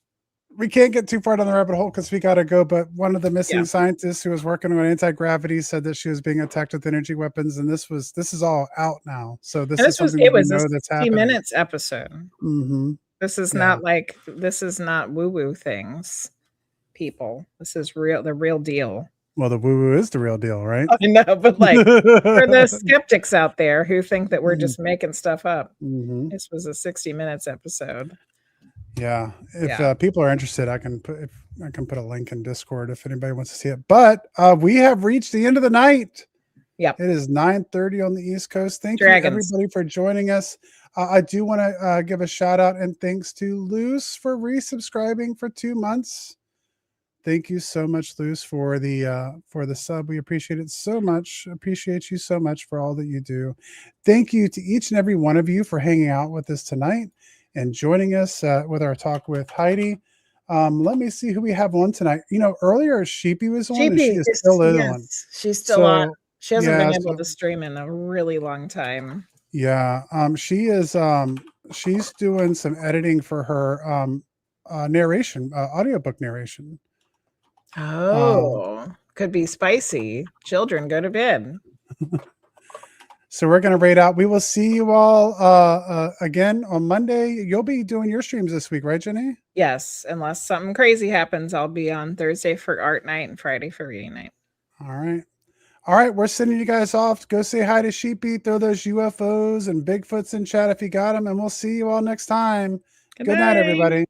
we can't get too far down the rabbit hole because we got to go. But one of the missing Yeah. scientists who was working on anti-gravity said that she was being attacked with energy weapons, and this is all out now. So this is something it we was a know that's 60 happening. minutes episode. Mm-hmm. This is Yeah. this is not woo-woo things, people. This is the real deal. Well, the woo-woo is the real deal, right? I know, but like for the skeptics out there who think that we're just making stuff up, this was a 60 minutes episode. Yeah. If people are interested, I can put a link in Discord if anybody wants to see it. But we have reached the end of the night. Yep. It is 9:30 on the East Coast. Thank Dragons. you everybody for joining us. I do want to give a shout out and thanks to Luce for resubscribing for 2 months. Thank you so much, Luce, for the sub. We appreciate it so much. Appreciate you so much for all that you do. Thank you to each and every one of you for hanging out with us tonight and joining us with our talk with Heidi. Let me see who we have on tonight. Earlier Sheepy was on, and she is still on. She's still on. She hasn't been able to stream in a really long time. Yeah, she is. She's doing some editing for her narration, audiobook narration. Oh, could be spicy. Children, go to bed. So we're going to rate out. We will see you all again on Monday. You'll be doing your streams this week, right, Jenny? Yes, unless something crazy happens, I'll be on Thursday for art night and Friday for reading night. All right. We're sending you guys off. Go say hi to Sheepy. Throw those UFOs and Bigfoots in chat if you got them, and we'll see you all next time. Good night, everybody.